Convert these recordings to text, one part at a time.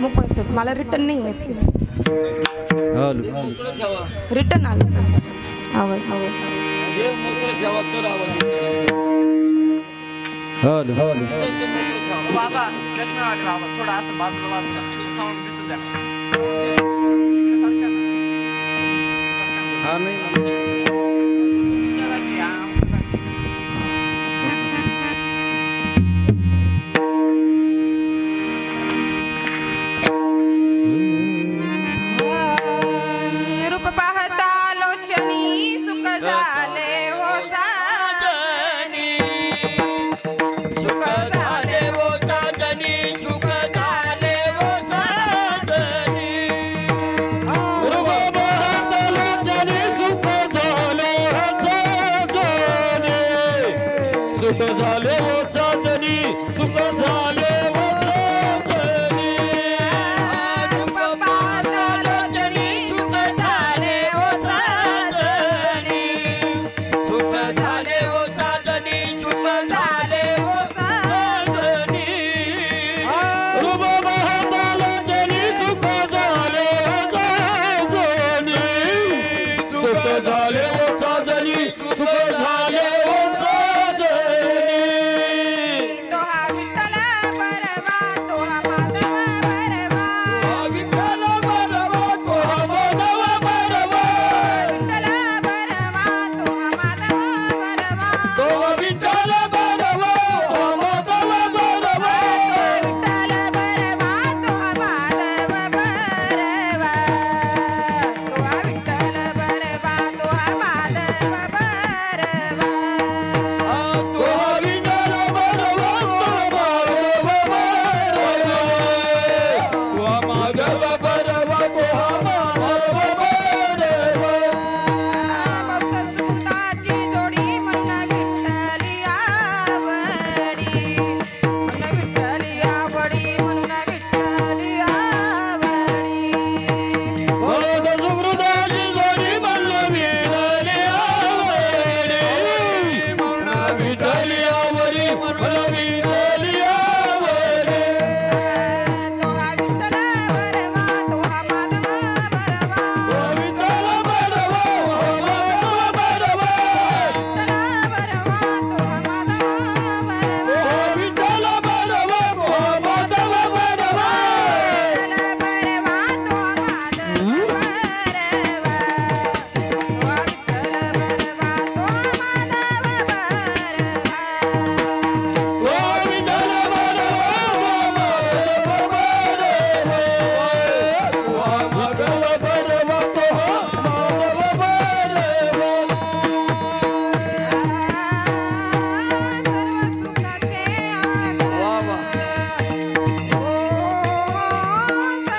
मोकळं सोड, मला रिटर्न नाही येत ते. हॅलो रिटर्न आलं पाहिजे आवाज. हॅलो बाबा चष्मा वाटला बाबा थोडा असं बाजूला बाजूला साऊंड दिसत द्या. हा नाही रूप पाहता लोचनी सुख झाले हो साजनी, सुख झाले हो साजनी, सुख झाले हो साजनी. रूप पाहता लोचनी सुख झाले हो साजनी, सुख झाले हो साजनी, सुख झाले हो साजनी. रूप पाहता लोचनी सुख झाले हो साजनी, सुख झाले हो साजनी, सुख झाले हो साजनी. रूप पाहता लोचनी सुख झाले हो साजनी, सुख झाले हो साजनी, सुख झाले हो साजनी. तो हा विठ्ठल बरवा, तो हा माधव बरवा, विठ्ठल बरवा तो हा माधव बरवा, विठ्ठल बरवा, तो हा माधव बरवा, तो विठ्ठल बरवा तो हा माधव बरवा, विठ्ठल बरवा, तो हा माधव बरवा, तो हा विठ्ठल बरवा, तो हा माधव बरवा. तो हा विठ्ठल बरवा तो हा माधव बरवा, तो हा माधव बरवा. भक्त सुताची जोडी म्हणून विठ्ठली आवडी, म्हणून विठ्ठली आवडी, म्हणून विठ्ठली आवडी. भक्त सुकृताची जोडी म्हणून विठ्ठली आवडी, म्हणून विठ्ठली आवडी, म्हणून विठ्ठली आवडी. तो हा विठ्ठल बरवा, तो हा माधव बरवा, तो विठ्ठल बरवा, तो माधव बरवा, विठ्ठल बरवा, तो हा माधव बरवा, तो विठ्ठल बरवा, तो माधव बरवा. विठ्ठल बरवा, तो हा माधव बरवा, तो हा विठ्ठल बरवा, तो हा माधव बरवा. तो विठ्ठल बरवा, तो माधव बरवा, तो माधव बरवा. सर्व सुखाचे आधार, ओ सर्व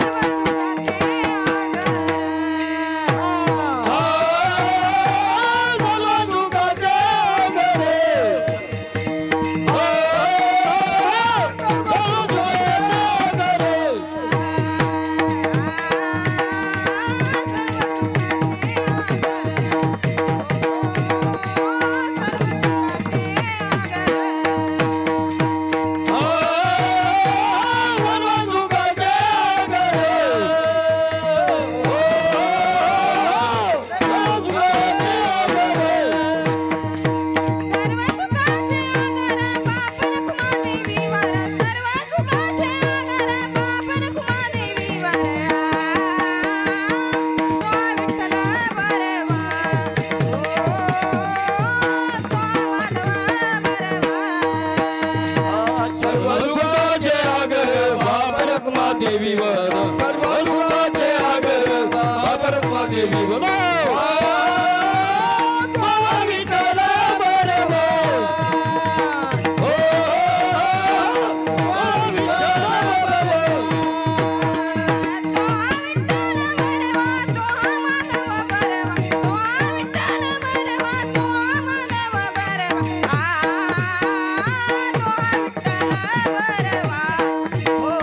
सुखाचे आधार. सर्व सुखाचे आधारे, सर्व सुखाचे आगर बाप रखमा देवीवर, सर्व सुखाचे आगर बाप रखमा देवीवर. तो विठ्ठल बरवा, ओ विठ्ठल बरवा.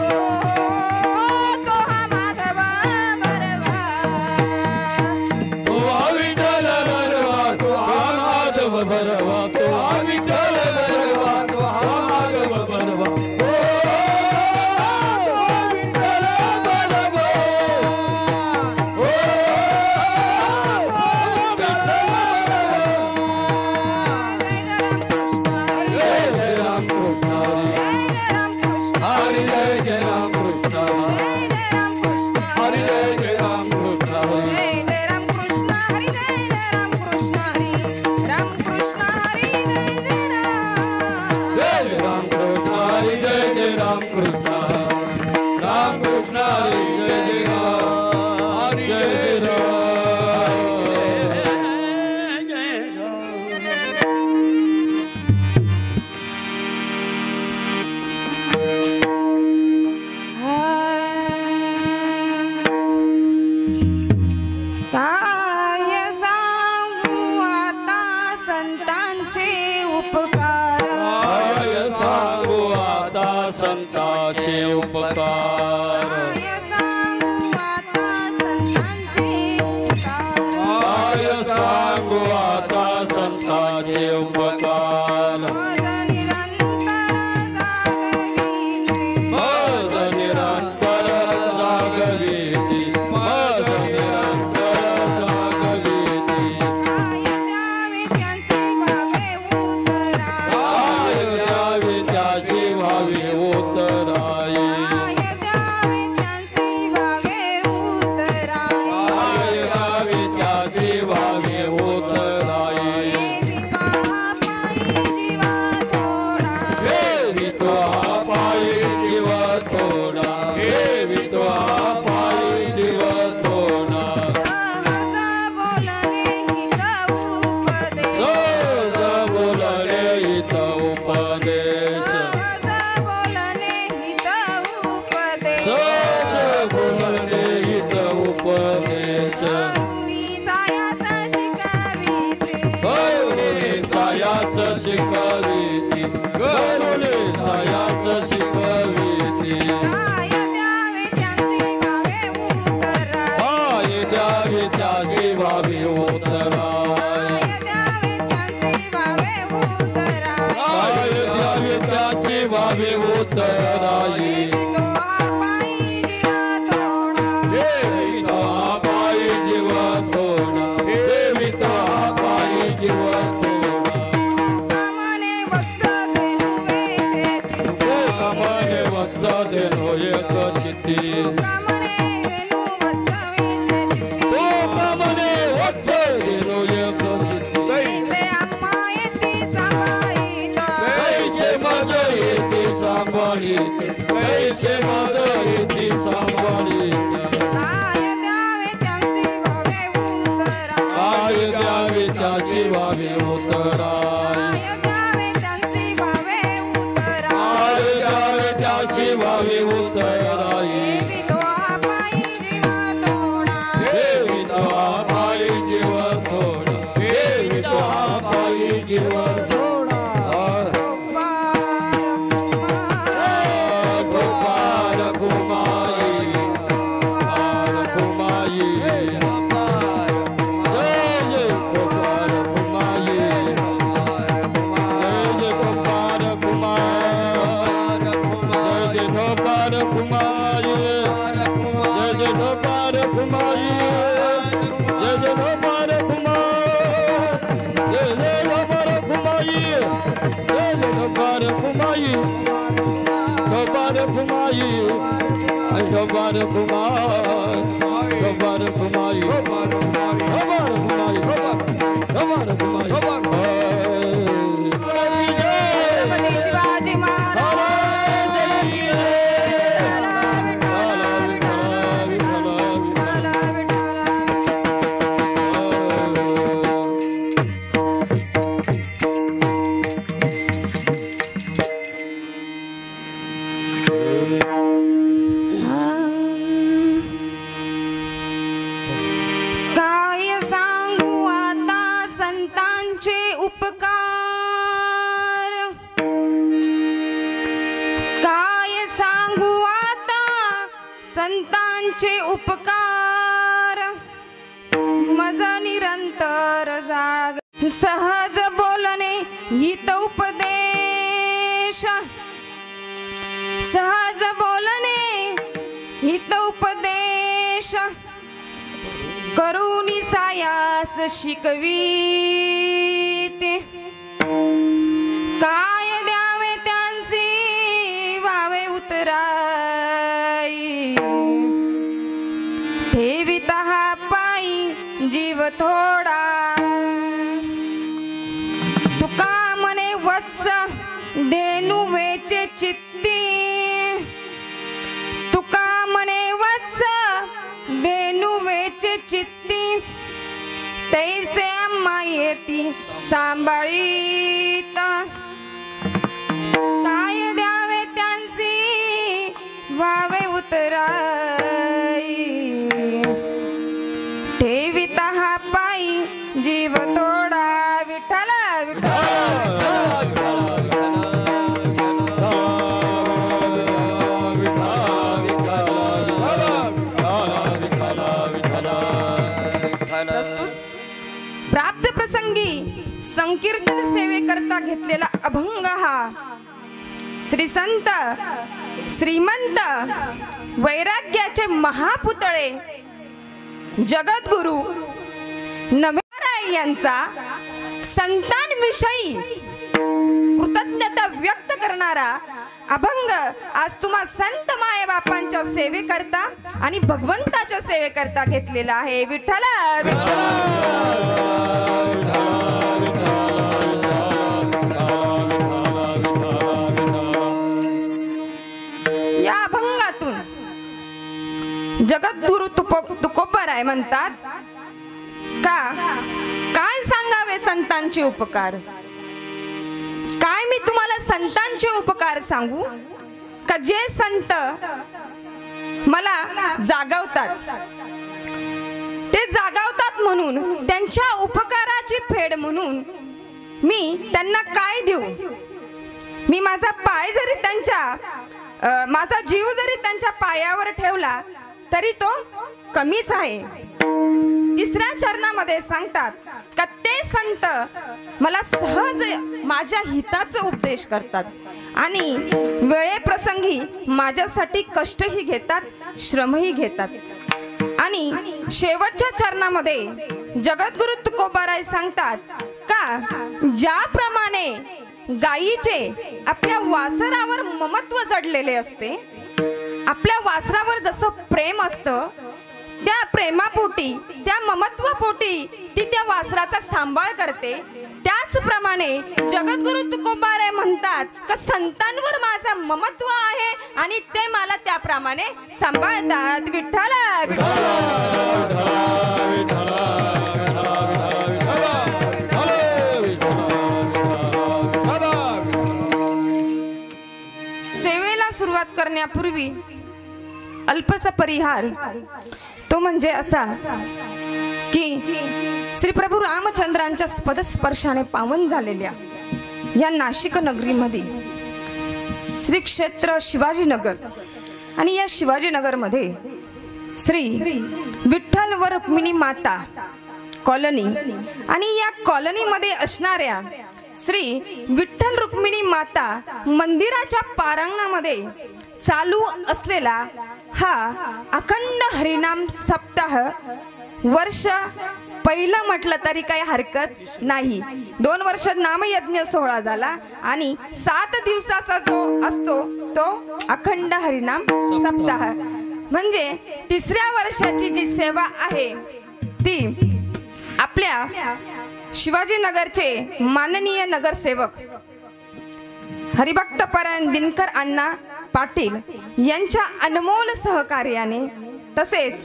विठ्ठल उपकार काय सांगू आता संतांचे उपकार काय सांगू आता संतांचे उपकार काय सांगू आता संतांचे उपकार मज निरंतर जागविते मज निरंतर जागविती मज निरंतर जागविती काय द्यावे त्यांचे भावे उतराई काय द्यावे त्याची व्हावी उतराई काय द्यावे त्यांचे भावे उतराई काय द्यावे त्याची व्हावी उतराई हे विका पायी जीवा थोडा हे वितो पायी जीव थोडा सहज बोलणे हित उपदेश सहज बोलणे हित उपदेश सहज बोलणे हित उपदेश सहज बोलणे हित उपदेश करुणी सायास शिकाविते गरुडे छायाच शिकविती गरुडे छायाच शिकविती काय द्यावे त्यांचे भावे उतराई काय द्यावे त्याची व्हावी उतराई काय द्यावे त्यांचे भावे उतराई काय द्यावे त्याची व्हावी उतराई हे विका पायी जीवा थोडा हे वितो पायी जीव थोडा कामने वत्स धेनुवेचे चित्ती कामाने वत्स देनो एक चित्ती कामने धेनु वत्सवीचे चित्ती तो कामाने वत्स देनो एक चित्ती कैसे आम्हा येती सांभाळीत कैसे माझ येते सांभाळी कैसे माझ येते सांभाळी काय द्यावे त्यांचे भावे उतराई काय द्यावे त्याची व्हावी उतराई काय द्यावे त्यांचे भावे उतराई काय द्यावे त्याची व्हावी उतराई हे विका पायी जीवा थोडा हे वितो पायी जीव थोडा गोपाल कुमारी गोपाल कुमारी जय जय गोपाल कुमारी जय जय गोपाल कुमार जय जय गोपाल कुमारी जय जय गोपाल कुमारी जय जय गोपाल कुमार जय जय गोपाल कुमारी जय जय गोपाल कुमारी गोपाल कुमारी गोपाल कुमार गोपाल कुमारी गोपाल कुमारी गोपाल कुमारी छत्रपती शिवाजी महाराज काय सांगू आता संतांचे उपकार काय सांगू आता संतांचे उपकार मज निरंतर जाग सहज बोलणे हित उपदेश सहज बोलणे हित उपदेश करुणी सायास शिकवीते काय द्यावे त्यांचे व्हावे उतराई ठेविता हा पायी जीव थोडा तुका मने वत्स देनु वेचे चित्ती तुका मने वत्स देनु वेचे चित्ती तैसे आम्हा येती सांभाळीत काय द्यावे त्यांची व्हावे उतराई ठेविता हा पायी जीव थोडा विठ्ठल विठ्ठल संकीर्तन सेवेकरता घेतलेला अभंग हा श्री संत श्रीमंत वैराग्याचे महापुतळे जगद्गुरु नम्रराय यांचा संतांविषयी कृतज्ञता व्यक्त करणारा अभंग आज तुम्हा संत माय बापांच्या सेवेकरता आणि भगवंताच्या सेवेकरता घेतलेला आहे. विठ्ठल या अभंगातून जगद्गुरु तुकोबाराय म्हणतात का काय सांगावे संतांचे उपकार. काय मी तुम्हाला संतांचे उपकार सांगू का जे संत मला जागवतात, ते जागवतात म्हणून त्यांच्या उपकाराची फेड म्हणून मी त्यांना काय देऊ. मी माझा पाय जरी माझा जीव जरी त्यांच्या पायावर ठेवला तरी तो कमीच आहे. तिसऱ्या चरणामध्ये सांगतात का ते संत मला सहज माझ्या हिताचा उपदेश करतात आणि वेळेप्रसंगी माझ्यासाठी कष्टही घेतात, श्रमही घेतात. आणि शेवटच्या चरणामध्ये जगद्गुरु तुकोबाराय सांगतात का ज्याप्रमाणे गायीचे आपल्या वासरावर ममत्व जडलेले असते, आपल्या वासरावर जसं प्रेम असतं, त्या प्रेमापोटी त्या ममत्वपोटी ती त्या वासराचा सांभाळ करते, त्याचप्रमाणे जगद्गुरु तुकोबाराय म्हणतात का संतांवर माझा ममत्व आहे आणि ते मला त्याप्रमाणे सांभाळतात. विठ्ठल सेवेला सुरुवात करण्यापूर्वी अल्पसा परिहार तो म्हणजे असा की श्री प्रभू रामचंद्रांच्या पदस्पर्शाने पावन झालेल्या या नाशिक नगरीमध्ये श्री क्षेत्र शिवाजीनगर आणि या शिवाजीनगरमध्ये श्री विठ्ठल व रुक्मिणी माता कॉलनी आणि या कॉलनीमध्ये असणाऱ्या श्री विठ्ठल रुक्मिणी माता मंदिराच्या प्रांगणामध्ये चालू असलेला हा अखंड हरिनाम सप्ताह वर्ष पहिलं म्हटलं तरी काही हरकत नाही. 2 वर्ष नामयज्ञ सोहळा झाला आणि 7 दिवसाचा जो असतो तो अखंड हरिनाम सप्ताह म्हणजे तिसऱ्या वर्षाची जी सेवा आहे ती आपल्या शिवाजीनगरचे माननीय नगरसेवक हरिभक्त परायण दिनकर अण्णा पाटील यांच्या अनमोल सहकार्याने तसेच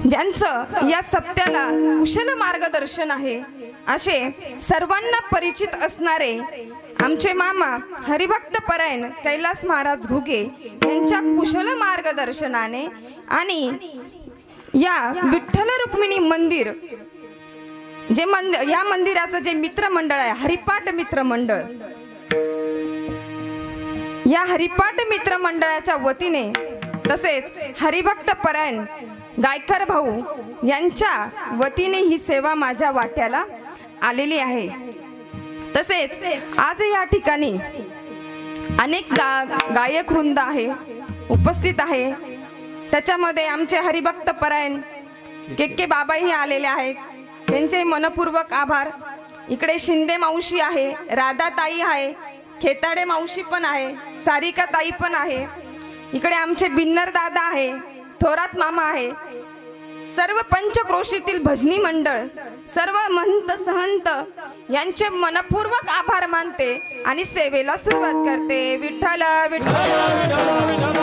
ज्यांचं या सप्त्याला कुशल मार्गदर्शन आहे असे सर्वांना परिचित असणारे आमचे मामा हरिभक्त परायण कैलास महाराज घुगे यांच्या कुशल मार्गदर्शनाने आणि या विठ्ठल रुक्मिणी मंदिर या मंदिराचं जे मित्रमंडळ आहे हरिपाठ मित्रमंडळ, या हरिपाठ मित्रमंडळाच्या वतीने तसेच हरिभक्त परायण गायकर भाऊ यांच्या वतीने ही सेवा माझ्या वाट्याला आलेली आहे. तसेच आज या ठिकाणी अनेक गायक वृंद आहे उपस्थित आहे. त्याच्यामध्ये आमचे हरिभक्त परायण के बाबाही आलेले आहेत, त्यांचे मनपूर्वक आभार. इकडे शिंदे मावशी आहे, राधाताई आहे, खेताडे मावशी पण आहे, सारिका ताई पण आहे. इकडे आमचे बिन्नर दादा आहे, थोरात मामा आहे. सर्व पंचक्रोशीतील भजनी मंडळ, सर्व महंत सहंत यांचे मनपूर्वक आभार मानते आणि सेवेला सुरुवात करते. विठ्ठल विठ्ठल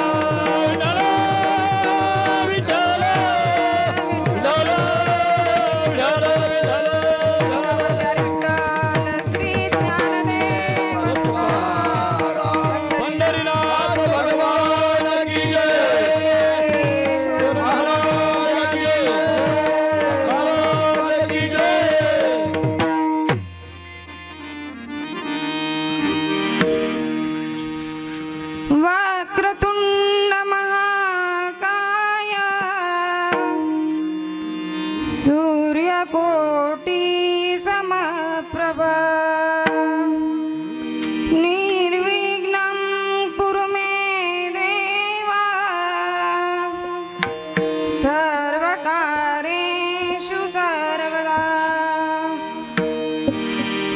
वक्रतुंड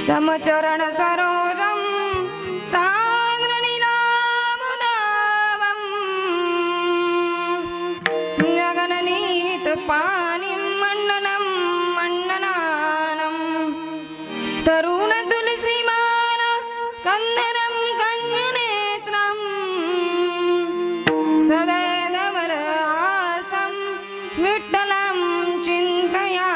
समचरण सरोजम सान्द्र नीलामुदावम जगननीत पानिं मण्डनं मण्डनानं तरुण तुलसीमान कन्नरं कन्यनेत्रं सदैवरहासं विठ्ठलं चिन्तया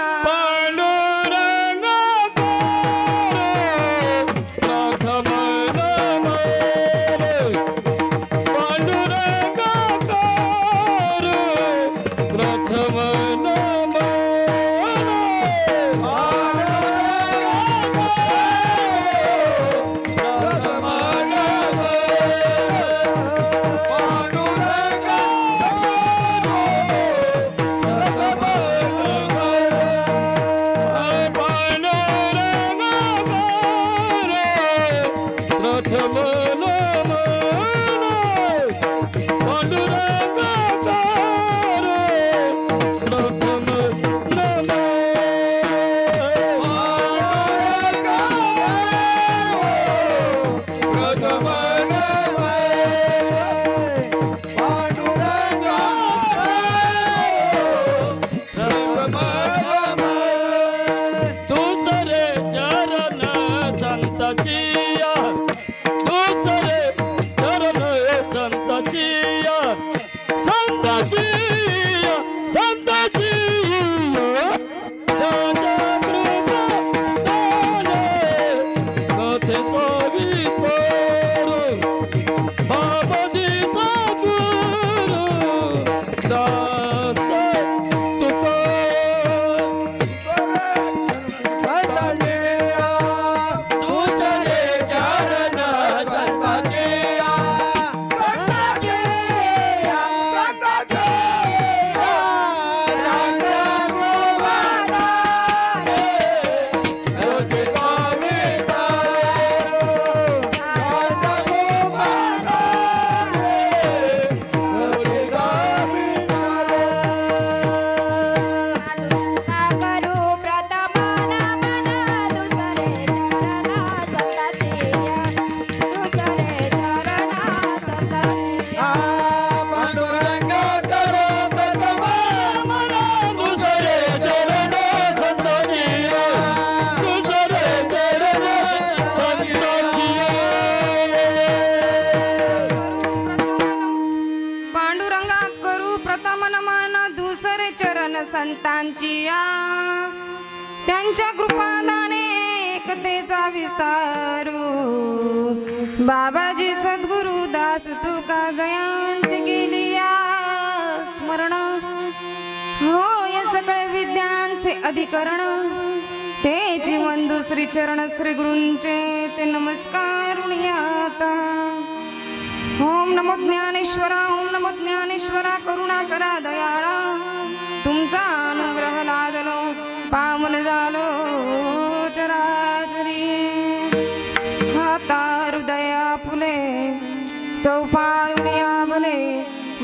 संतांची या त्यांच्या कृपादाने एकतेचा विस्तारू बाबाजी सद्गुरु दास तुका जयांची केली या स्मरण हो या सगळे विद्यांचे अधिकरण ते जीवन दुसरी चरण श्री गुरूंचे ते नमस्कार आता ओम नमो ज्ञानेश्वरा ओम नमो ज्ञानेश्वरा करुणा करा दयाळा तुमचा अनुग्रह लादलो पावन झालो चराचरी हाता हृदया फुले चौपाळुनिया भले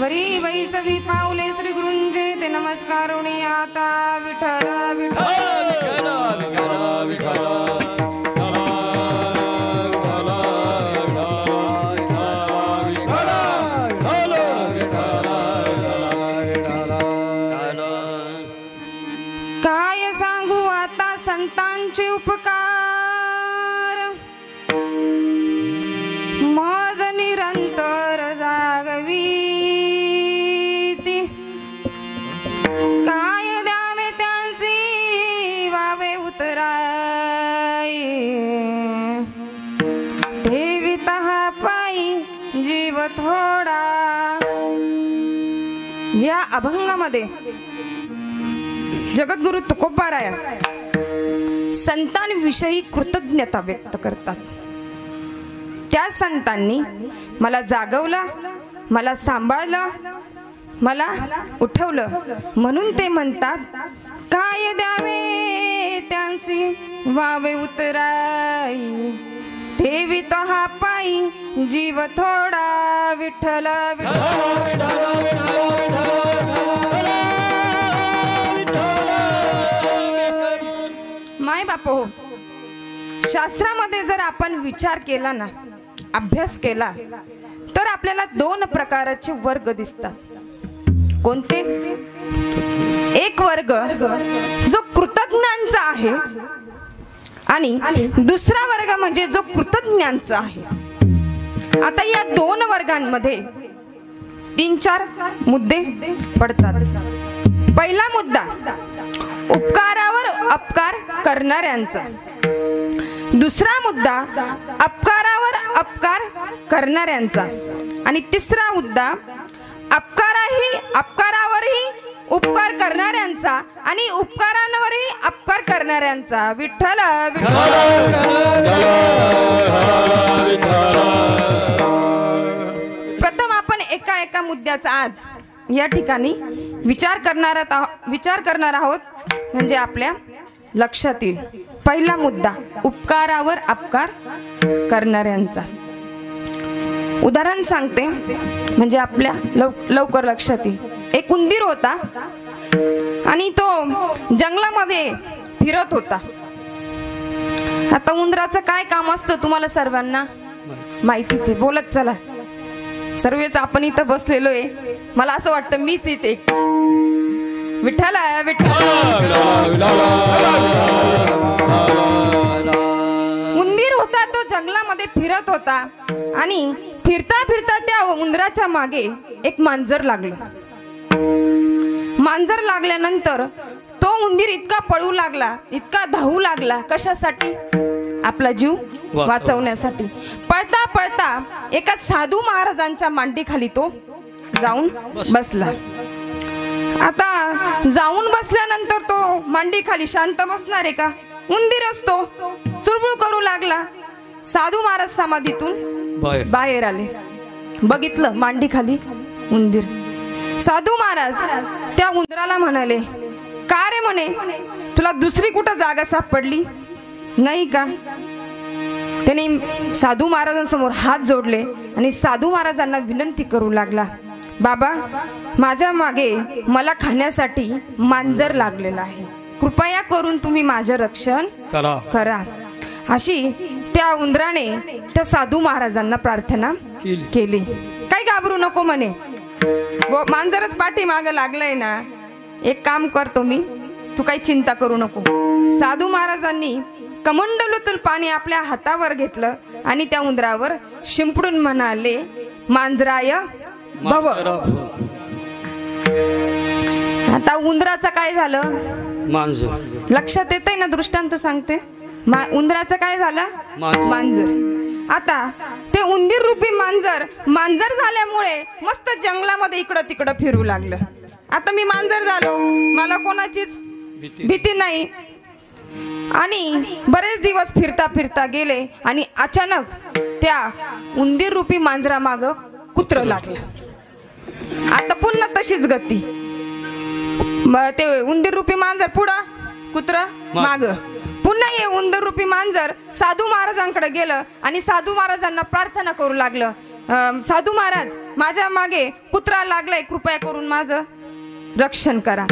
वरी वैसवी पावले श्री गुरूंचे ते नमस्कार आता विठ्ठल विठ्ठल संतांचे उपकार मज निरंतर जागवीती काय द्यावे त्यांसी वावे उतराई ठेवित हा पायी जीव थोडा या अभंगामध्ये जगद्गुरु तुकोबाराया संतांविषयी कृतज्ञता व्यक्त करतात। त्या संतांनी मला जागवलं, मला सांभाळलं, मला उठवलं म्हणून ते म्हणतात काय द्यावे त्यांसी वावे उतराई ठेवित हा पायी जीव थोडा विठ्ठल माय बाप हो शास्त्रामध्ये जर आपण विचार केला ना, अभ्यास केला, तर आपल्याला 2 प्रकारचे वर्ग दिसतात. कोणते? एक वर्ग जो कृतज्ञांचा आहे आणि दुसरा वर्ग म्हणजे जो कृतज्ञांचा आहे. आता या 2 वर्गांमध्ये 3-4 मुद्दे पडतात. पहिला मुद्दा उपकारावर अपकार करणाऱ्यांचा. दुसरा मुद्दा अपकारावर अपकार करणाऱ्यांचा. आणि तिसरा मुद्दा अपकारावरही उपकार करणाऱ्यांचा आणि उपकारांवरही अपकार करणाऱ्यांचा. विठ्ठल प्रथम आपण एका मुद्द्याचा आज या ठिकाणी विचार करणार आहोत. म्हणजे आपल्या लक्षात येईल. पहिला मुद्दा उपकारावर अपकार करणाऱ्यांचा. उदाहरण सांगते म्हणजे आपल्या लवकर लक्षात येईल. एक उंदीर होता आणि तो जंगलामध्ये फिरत होता. आता उंदराचं काय काम असतं तुम्हाला सर्वांना माहितीच आहे. बोलत चला, सर्वच आपण इथं बसलेलो आहे. मला असं वाटतं मीच इथे विठ्ठल उंदीर होता. तो जंगलामध्ये फिरत होता आणि फिरता फिरता त्या उंदराच्या मागे एक मांजर लागलं. मांजर लागल्यानंतर तो उंदीर इतका पळू लागला, इतका धावू लागला. कशासाठी? आपला जीव वाचवण्यासाठी. पळता पळता एका साधू महाराजांच्या मांडीखाली तो जाऊन बसला. आता जाऊन बसल्यानंतर तो मांडीखाली शांत बसणार आहे का? उंदीर असतो, चुळबुळ करू लागला. साधू महाराज समाधीतून बाहेर आले. बघितलं मांडीखाली उंदीर. साधू महाराज त्या उंदराला म्हणाले, का रे म्हणे, तुला दुसरी कुठं जागा सापडली नाही का? त्याने साधू महाराजांसमोर हात जोडले आणि साधू महाराजांना विनंती करू लागला, बाबा, माझ्या मागे मला खाण्यासाठी मांजर लागलेला आहे. कृपया करून तुम्ही माझे रक्षण करा. अशी त्या उंदराने त्या साधू महाराजांना प्रार्थना केली. काही घाबरू नको म्हणे, मांजरच पाठीमागं लागलंय ना, एक काम करतो मी, तू काही चिंता करू नको. साधू महाराजांनी कमंडलूतील पाणी आपल्या हातावर घेतलं आणि त्या उंदरावर शिंपडून म्हणाले, मांजराय भव. आता उंदराचं काय झालं? मांजर. लक्षात येतंय ना? दृष्टांत सांगते. उंदराचं काय झालं? मांजर. आता ते उंदीर रूपी मांजर झाल्यामुळे मस्त जंगलामध्ये इकडं तिकडं फिरू लागलं. आता मी मांजर झालो, मला कोणाचीच भीती नाही. आणि बरेच दिवस फिरता फिरता गेले आणि अचानक त्या उंदीर रूपी मांजरा माग कुत्र लागलं. आता पुन्हा तशीच गती. ते उंदीर रूपी मांजर पुढं, कुत्र माग. पुन्हा हे उंदीर रूपी मांजर साधू महाराजांकडे गेलं आणि साधू महाराजांना प्रार्थना करू लागलं, साधू महाराज, माझ्या मागे कुत्रा लागलाय, कृपया करून माझं रक्षण करा.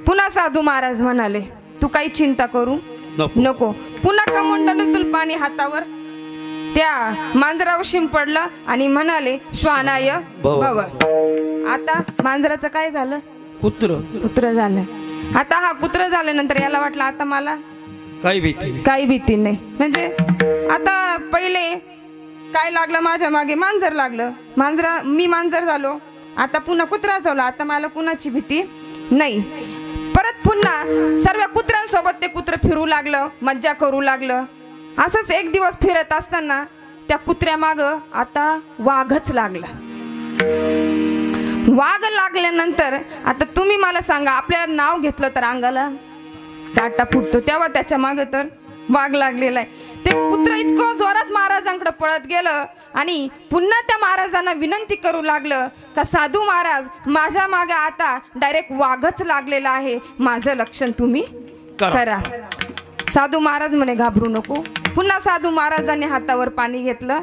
पुन्हा साधू महाराज म्हणाले, तू काही चिंता करू नको. पुन्हा कमंडलूतील पाणी हातावर त्या मांजरावर शिंपडलं आणि म्हणाले, श्वानाय भव. आता मांजराचं काय झालं? कुत्र झालं. आता हा कुत्र झाल्यानंतर याला वाटलं, आता मला काही भीती नाही. म्हणजे आता पहिले काय लागलं, माझ्या मागे मांजर लागलं, मी मांजर झालो, आता पुन्हा कुत्रा झालो, आता मला कुणाची भीती नाही. परत पुन्हा सर्व कुत्र्यांसोबत ते कुत्र फिरू लागलं, मज्जा करू लागलं. असंच एक दिवस फिरत असताना त्या कुत्र्या माग आता वाघच लागला. वाघ लागल्यानंतर आता तुम्ही मला सांगा, आपल्या नाव घेतलं तर अंगाला काटा फुटतो, तेव्हा त्याच्या माग तर वाघ लागलेला आहे. ते कुत्र इतकं जोरात महाराजांकडे पळत गेलं आणि पुन्हा त्या महाराजांना विनंती करू लागलं का, साधू महाराज, माझ्या मागे आता डायरेक्ट वाघच लागलेला आहे, माझं लक्षण तुम्ही करा. साधू महाराज म्हणे, घाबरू नको. पुन्हा साधू महाराजांनी हातावर पाणी घेतलं,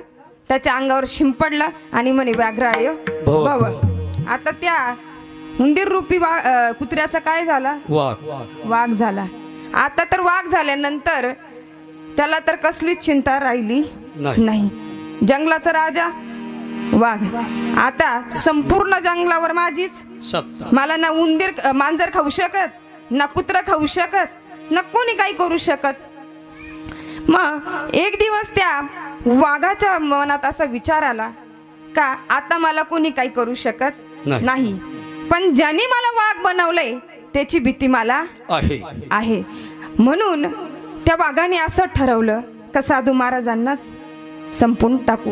त्याच्या अंगावर शिंपडलं आणि म्हणे, व्याघ्राय भव. आता त्या उंदीर रूपी कुत्र्याचा काय झाला? वाघ झाला. आता तर वाघ झाल्यानंतर त्याला तर कसलीच चिंता राहिली नाही. नाही. जंगलाचा राजा वाघ, आता संपूर्ण जंगलावर माझीच सत्ता. मला ना उंदीर मांजर खाऊ शकत, ना कुत्र खाऊ शकत, ना कोणी काही करू शकत. मग एक दिवस त्या वाघाच्या मनात असा विचार आला का आता मला कोणी काही करू शकत नाही. नाही, पण ज्याने मला वाघ बनवलंय त्याची भीती मला आहे. म्हणून त्या वाघाने असं ठरवलं का साधू महाराजांनाच संपून टाकू.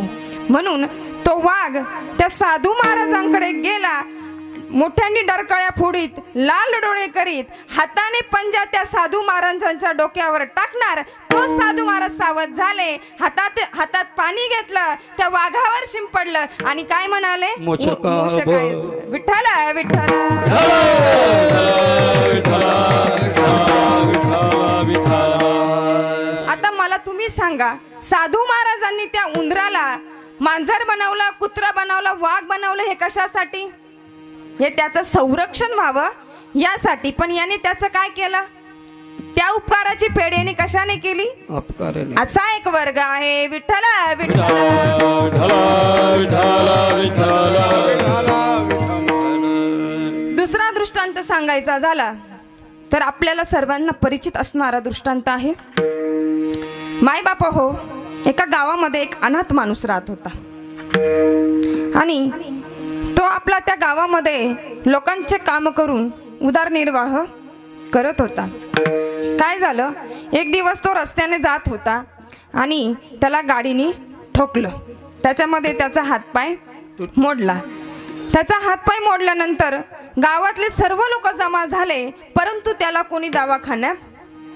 म्हणून तो वाघ त्या साधू महाराजांकडे गेला, मोठ्यांनी डरकळ्या फोडीत, लाल डोळे करीत, हाताने पंजा त्या साधू महाराजांच्या डोक्यावर टाकणार. तो साधू महाराज सावध झाले, हातात पाणी घेतलं, त्या वाघावर शिंपडलं आणि काय म्हणाले, विठ्ठला विठ्ठला. आता मला तुम्ही सांगा, साधू महाराजांनी त्या उंदराला मांजर बनवलं, कुत्रा बनवलं, वाघ बनवलं, हे कशासाठी? हे त्याचं संरक्षण व्हावं यासाठी. पण याने त्याचं काय केलं? त्या उपकाराची फेड याने कशाने केली? असा एक वर्ग आहे. विठ्ठला दुसरा दृष्टांत सांगायचा झाला तर आपल्याला सर्वांना परिचित असणारा दृष्टांत आहे. माय बाप हो, एका गावामध्ये एक अनाथ माणूस राहत होता आणि तो आपला त्या गावामध्ये लोकांचे काम करून उदरनिर्वाह करत होता. काय झालं, एक दिवस तो रस्त्याने जात होता आणि त्याला गाडीने ठोकलं. त्याच्यामध्ये त्याचा हातपाय मोडला. त्याचा हातपाय मोडल्यानंतर गावातले सर्व लोक जमा झाले, परंतु त्याला कोणी दवाखान्यात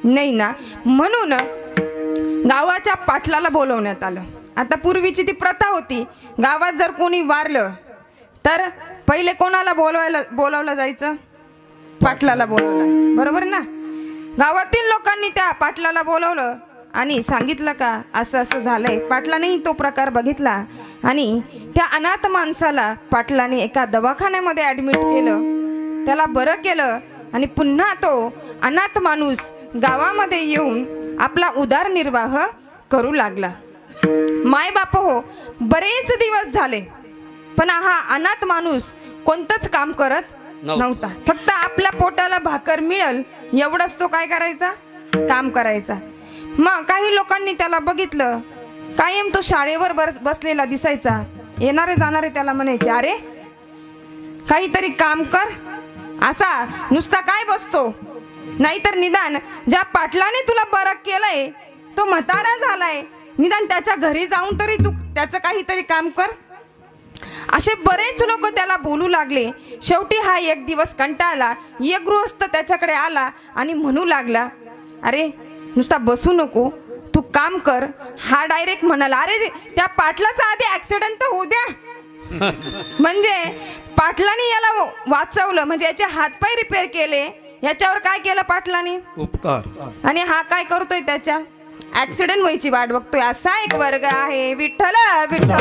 नाही ना. म्हणून गावाच्या पाटलाला बोलवण्यात आलं. आता पूर्वीची ती प्रथा होती, गावात जर कोणी वारलं तर पहिले कोणाला बोलावलं जायचं? पाटलाला बोलवलं, बरोबर ना. गावातील लोकांनी त्या पाटलाला बोलवलं आणि सांगितलं का असं असं झालंय. पाटलानेही तो प्रकार बघितला आणि त्या अनाथ माणसाला पाटलाने एका दवाखान्यामध्ये ॲडमिट केलं, त्याला बरं केलं आणि पुन्हा तो अनाथ माणूस गावामध्ये येऊन आपला उदरनिर्वाह करू लागला. माय बाप हो, बरेच दिवस झाले पण हा अनाथ माणूस कोणतंच काम करत नव्हता. फक्त आपल्या पोटाला भाकर मिळेल एवढंच तो काय करायचा? काम करायचा. मग काही लोकांनी त्याला बघितलं, कायम तो शाळेवर बसलेला दिसायचा. येणारे जाणारे त्याला म्हणायचे, अरे काहीतरी काम कर, असा नुसता काय बसतो? नाहीतर निदान ज्या पाटलाने तुला बरं केलंय तो म्हातारा झालाय, निदान त्याच्या घरी जाऊन तरी तू त्याचं काहीतरी काम कर. असे बरेच लोक त्याला बोलू लागले. शेवटी हा एक दिवस कंटाळला. एक गृहस्थ त्याच्याकडे आला आणि म्हणू लागला, अरे नुसता बसू नको, तू काम कर. हा डायरेक्ट म्हणाला, अरे त्या पाटलाचा आधी ॲक्सिडेंट तर होऊ द्या. म्हणजे पाटलाने याला वाचवलं, म्हणजे याचे हातपाय रिपेअर केले. याच्यावर काय केलं पाटलाने? उपकार. आणि हा काय करतोय? त्याच्या ऍक्सिडेंट व्हायची वाट बघतोय. असा एक वर्ग आहे. विठ्ठला विठ्ठला.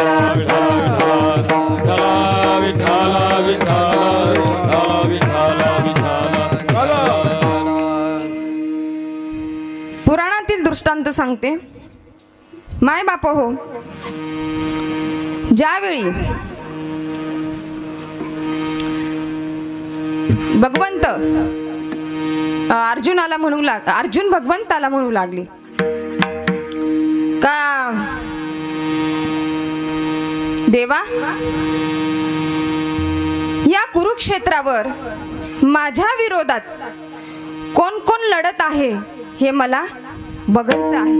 पुराणातील दृष्टांत सांगते. माय बाप हो, ज्यावेळी भगवंत अर्जुन भगवंताला म्हणू लागले का, देवा या कुरुक्षेत्रावर माझ्या विरोधात कोण कोण लढत आहे हे मला बघायचं आहे.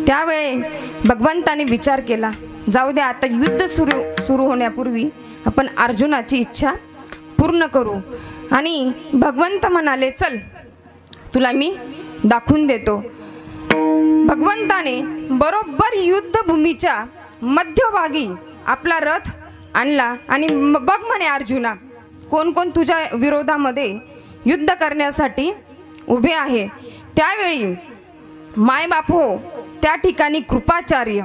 त्यावेळी भगवंताने विचार केला, जाऊ दे आता युद्ध सुरू होण्यापूर्वी आपण अर्जुनाची इच्छा पूर्ण करू. आणि भगवंत म्हणाले, चल तुला मी दाखवून देतो. भगवंताने बरोबर युद्धभूमीच्या मध्यभागी आपला रथ आणला आणि बघ म्हणे अर्जुना, कोण कोण तुझ्या विरोधामध्ये युद्ध करण्यासाठी उभे आहे. त्यावेळी मायबाप हो, त्या ठिकाणी कृपाचार्य,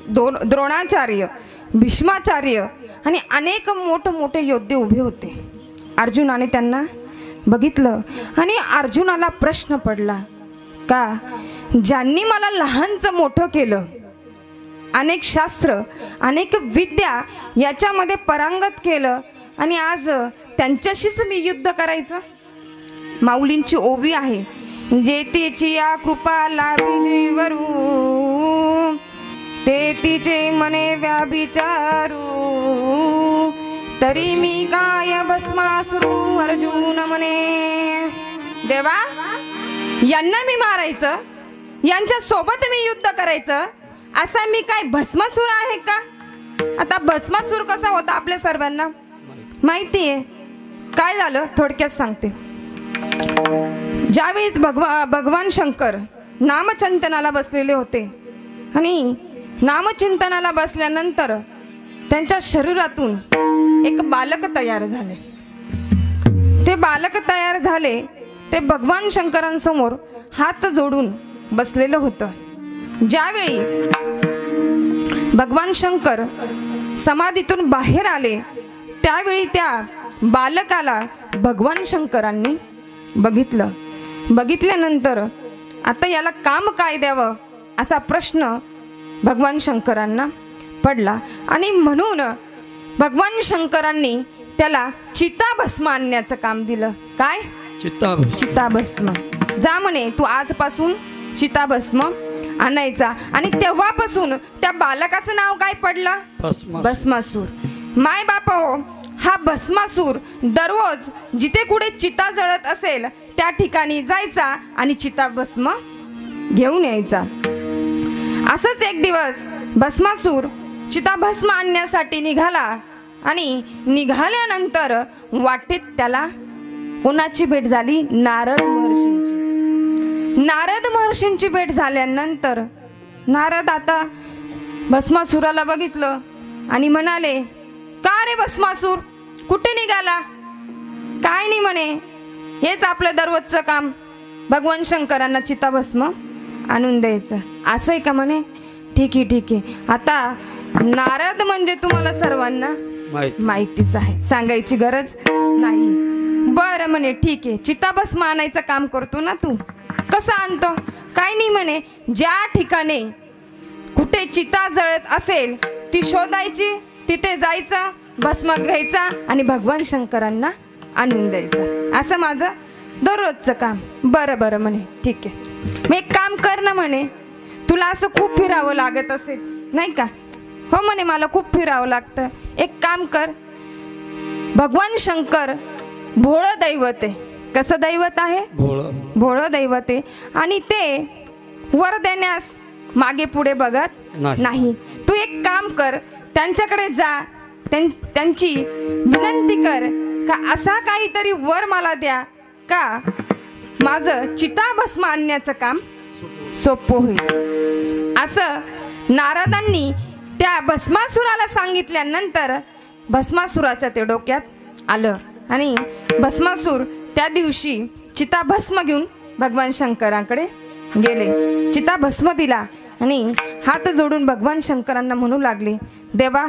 द्रोणाचार्य, भीष्माचार्य आणि अनेक मोठमोठे योद्धे उभे होते. अर्जुनाने त्यांना बघितलं आणि अर्जुनाला प्रश्न पडला का ज्यांनी मला लहानचं मोठं केलं, अनेक शास्त्र अनेक विद्या याच्यामध्ये पारंगत केलं, आणि आज त्यांच्याशीच मी युद्ध करायचं? माऊलींची ओवी आहे, जे तिची या कृपा लाभिजे वरू, ते तिचे मने व्याभिचारू, तरी मी काय भस्मासुरू अर्जुन म्हणे. देवा, यांना मी मारायचं, यांच्या सोबत मी युद्ध करायचं, असा मी काय भस्मासूर आहे का? आता भस्मासूर कसा होता आपल्या सर्वांना माहिती आहे. काय झालं थोडक्यात सांगते. ज्यावेळेस भगवान शंकर नामचिंतनाला बसलेले होते, आणि नामचिंतनाला बसल्यानंतर त्यांच्या शरीरातून एक बालक तयार झाले. ते बालक तयार झाले, ते भगवान शंकरांसमोर हात जोडून बसलेलं होतं. ज्यावेळी भगवान शंकर समाधीतून बाहेर आले, त्यावेळी त्या बालकाला भगवान शंकरांनी बघितलं. बघितल्यानंतर आता याला काम काय द्यावं असा प्रश्न भगवान शंकरांना पडला, आणि म्हणून भगवान शंकरांनी त्याला चिताभस्म आणण्याचं काम दिलं. काय? चिताभस्म. जा म्हणे तू आजपासून चिताभस्म आणायचा. आणि तेव्हापासून त्या बालकाचं नाव काय पडलं? भस्मासूर. माय बापा हो, हा भस्मासूर दररोज जिथे कुठे चिता जळत असेल त्या ठिकाणी जायचा आणि चिताभस्म घेऊन यायचा. असंच एक दिवस भस्मासूर चिताभस्म आणण्यासाठी निघाला, आणि निघाल्यानंतर वाटेत त्याला कोणाची भेट झाली? नारद महर्षींची. नारद महर्षींची भेट झाल्यानंतर नारद आता भस्मासुराला बघितलं आणि म्हणाले, का रे भस्मासूर, कुठे निघाला? काय नाही म्हणे, हेच आपलं दररोजचं काम, भगवान शंकरांना चिताभस्म आणून द्यायचं. असं आहे का म्हणे? ठीक आहे ठीक आहे. आता नारद म्हणजे तुम्हाला सर्वांना माहितीच आहे, सांगायची गरज नाही. बरं म्हणे ठीक आहे, चिताभस्म आणायचं काम करतो ना तू. कसं आणतो? काय नाही म्हणे, ज्या ठिकाणी कुठे चिता जळत असेल ती शोधायची, तिथे जायचं, भस्म घ्यायचा आणि भगवान शंकरांना आणून द्यायचं. असं माझं दररोजचं काम. बरं बरं म्हणे ठीक आहे. मग एक काम कर ना म्हणे, तुला असं खूप फिरावं लागत असेल नाही का? हो म्हणे, मला खूप फिरावं लागतं. एक काम कर, भगवान शंकर भोळं दैवत आहे. कसं दैवत आहे? भोळं दैवत आहे, आणि ते वर देण्यास मागे पुढे बघत नाही. तू एक काम कर, त्यांच्याकडे जा, त्यांची विनंती कर का असा काहीतरी वर मला द्या का माझं चिताभस्म आणण्याचं काम सोपं होईल. असं नारदांनी त्या भस्मासुराला सांगितल्यानंतर भस्मासुराच्या ते डोक्यात आलं, आणि भस्मासूर त्या दिवशी चिताभस्म घेऊन भगवान शंकरांकडे गेले. चिताभस्म दिला आणि हात जोडून भगवान शंकरांना म्हणू लागले, देवा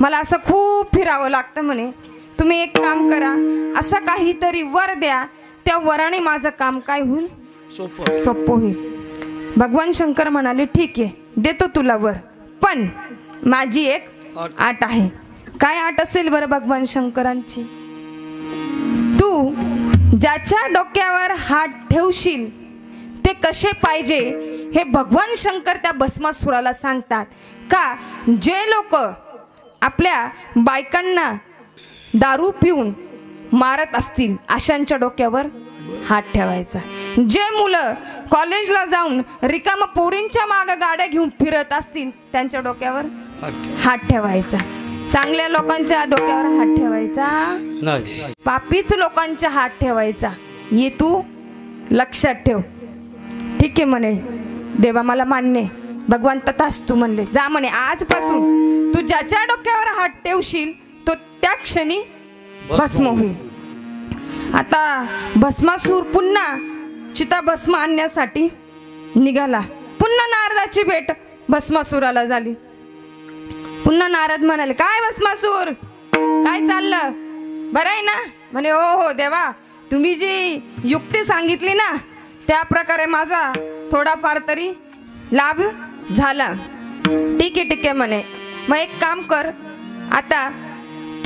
मला असं खूप फिरावं लागतं म्हणे, तुम्ही एक काम करा, असं काहीतरी वर द्या, त्या वराने माझं काम काय होईल? सोपं होईल. भगवान शंकर म्हणाले, ठीक आहे देतो तुला वर, पण माझी एक आट आहे. काय आट असेल बरं भगवान शंकरांची? तू ज्याच्या डोक्यावर हात ठेवशील ते कसे पाहिजे हे भगवान शंकर त्या भस्मासुराला सांगतात. का जे लोक आपल्या बायकांना दारू पिऊन मारत असतील अशांच्या डोक्यावर हात ठेवायचा. जे मुलं कॉलेजला जाऊन रिकामा पोरींच्या मागे गाड्या घेऊन फिरत असतील त्यांच्या डोक्यावर हात ठेवायचा. चांगल्या लोकांच्या डोक्यावर हात ठेवायचा नाही, पापीच लोकांच्या हात ठेवायचा. हे तू लक्षात ठेव. ठीक आहे म्हणे, देवा मला मान्य, भगवान तथास्तु म्हणले. जा म्हणे, आजपासून तू ज्याच्या डोक्यावर हात ठेवशील तो त्या क्षणी भस्म होईल. आता भस्मासूर पुन्हा चिताभस्म आणण्यासाठी निघाला. पुन्हा नारदाची भेट भस्मासुराला झाली. पुन्हा नारद म्हणाले, काय भस्मासूर, काय चाललं, बरं आहे ना? म्हणे, हो हो देवा, तुम्ही जी युक्ती सांगितली ना त्या प्रकारे माझा थोडाफार तरी लाभ झाला. ठीक आहे म्हणे. मग एक काम कर, आता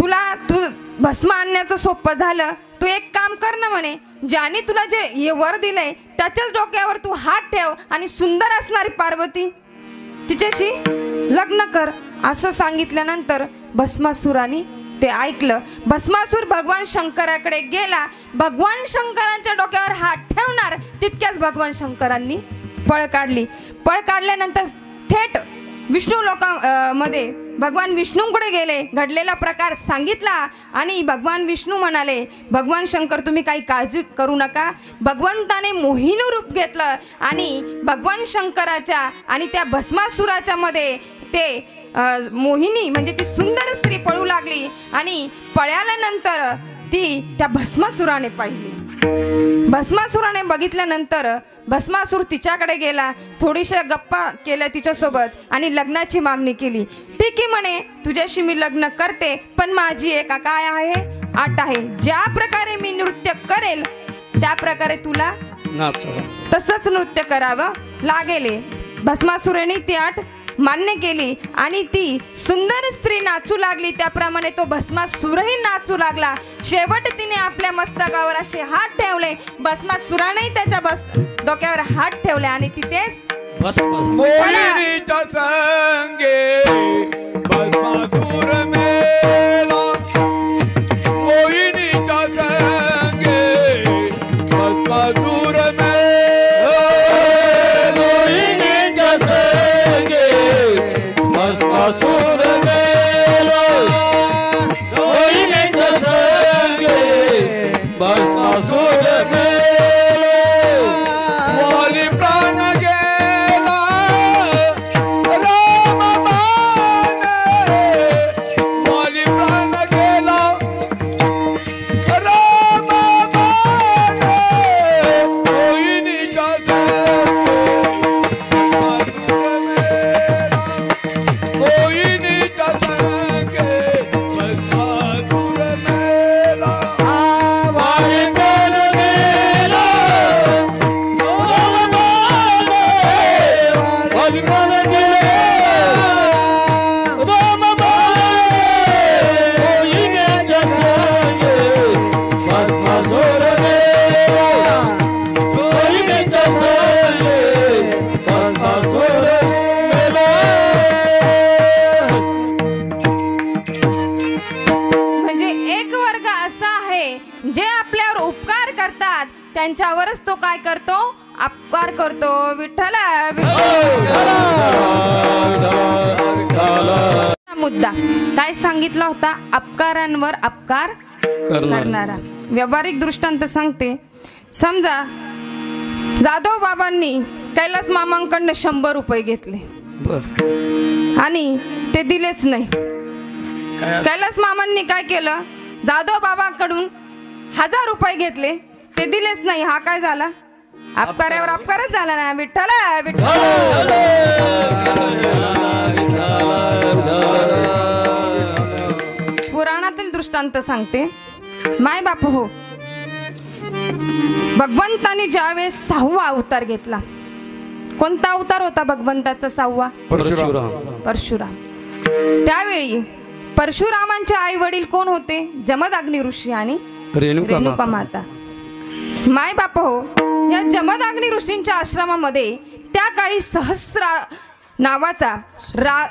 तू भस्म आणण्याचं सोपं झालं, तू एक काम कर ना म्हणे, ज्याने तुला जे हे वर दिलंय त्याच्याच डोक्यावर तू हात ठेव आणि सुंदर असणारी पार्वती तिच्याशी लग्न कर असं सांगितल्यानंतर भस्मासुराने ते ऐकलं. भस्मासूर भगवान शंकराकडे गेला. भगवान शंकरांच्या डोक्यावर हात ठेवणार तितक्याच भगवान शंकरांनी पळ काढली. पळ काढल्यानंतर थेट विष्णू लोकांमध्ये भगवान विष्णूंकडे गेले. घडलेला प्रकार सांगितला आणि भगवान विष्णू म्हणाले, भगवान शंकर तुम्ही काही काळजी करू नका. भगवंताने मोहिनी रूप घेतलं आणि भगवान शंकराच्या आणि त्या भस्मासुराच्या मध्ये ते मोहिनी म्हणजे ती सुंदर स्त्री पळू लागली आणि पळाल्यानंतर ती त्या भस्मासुराने पाहिली. भस्मासुराने बघितल्यानंतर भस्मासूर तिच्याकडे गेला. थोडीशा गप्पा केल्या तिच्यासोबत आणि लग्नाची मागणी केली. ठीक आहे म्हणे, तुझ्याशी मी लग्न करते, पण माझी एक काय आहे, अट आहे. ज्या प्रकारे मी नृत्य करेल त्या प्रकारे तुला तसंच नृत्य करावं लागेल. भस्मासुराने ती अट मान्य केली आणि ती सुंदर स्त्री नाचू लागली. त्याप्रमाणे तो भस्मासूरही नाचू लागला. शेवट तिने आपल्या मस्तकावर असे हात ठेवले. भस्मासुरानेही त्याच्या डोक्यावर हात ठेवले आणि तिथेच मोहिनीच्या संगे भस्मासूर मेला. मोहिनीच्या संगे भस्मासूर मेला. मोहिनीच्या संगे भस्मासूर मेला. मोहिनीच्या संगे भस्मासूर मेला. वाली प्राण गेला राम माने. वाली प्राण गेला राम माने. मोहिनीच्या मोहिनीच्या संगे भस्मासूर मेला. वाली प्राण गेला राम माने. वाली प्राण गेला राम माने. मोहिनीच्या संगे भस्मासूर मेला. मोहिनीच्या संगे भस्मासूर मेला. म्हणजे एक वर्ग असा आहे जे आपल्यावर उपकार करतात त्यांच्यावरच तो काय करतो, अपकार करतो. विठ्ठला मुद्दा काय सांगितला होता, अपकारांवर अपकार करणारा. व्यावहारिक दृष्टांत सांगते. समजा जाधव बाबांनी कैलास मामांकडनं 100 रुपये घेतले आणि ते दिलेच नाही. कैलास मामांनी काय केलं, जाधव बाबांकडून 1000 रुपये घेतले, ते दिलेच नाही. हा काय झाला, अपकारावर अपकारच झाला ना. विठ्ठला पुराणातील दृष्टांत सांगते. माय बाप हो, भगवंताने ज्यावेळेस 6वा अवतार घेतला. कोणता अवतार होता भगवंताचा 6वा? परशुराम. त्यावेळी परशुरामांचे आई वडील कोण होते? जमदग्नी ऋषी आणि रेणुका माता. माय बाप हो, या जमदग्नी ऋषींच्या आश्रमामध्ये त्या काळी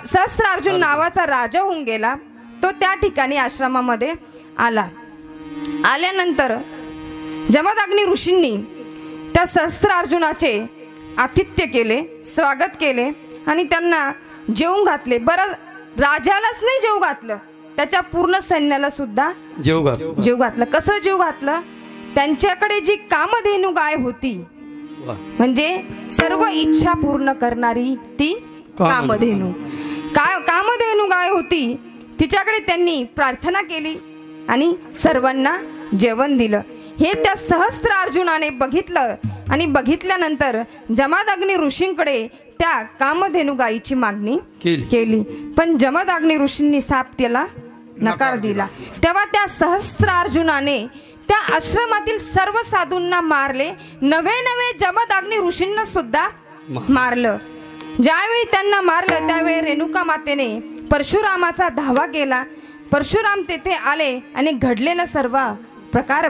सहस्त्रार्जुन नावाचा राजा होऊन गेला. तो त्या ठिकाणी आश्रमामध्ये आला. आल्यानंतर जमदग्नी ऋषींनी त्या सहस्त्रार्जुनाचे आतिथ्य केले, स्वागत केले आणि त्यांना जेवू घातले. बरं, राजालाच नाही जेवू घातलं, त्याच्या पूर्ण सैन्याला सुद्धा जेवू घातलं. कसं जेवू घातलं? त्यांच्याकडे जी कामधेनू गाय होती, म्हणजे सर्व इच्छा पूर्ण करणारी ती कामधेनू गाय होती, तिच्याकडे त्यांनी प्रार्थना केली आणि सर्वांना जेवण दिलं. हे त्या सहस्त्रार्जुनाने बघितलं आणि बघितल्यानंतर जमदग्नी ऋषींकडे त्या कामधेनू गायीची मागणी केली. पण जमदग्नी ऋषींनी साप त्याला नकार दिला. तेव्हा त्या सहस्त्रार्जुनाने त्या आश्रमातील सर्व साधूंना मारले, नवे नवे जमदग्नी ऋषींना सुद्धा मारलं. ज्यावेळी त्यांना मारलं त्यावेळी रेणुका मातेने परशुरामाचा धावा केला. परशुराम तेथे आले आणि घडलेला सर्व प्रकार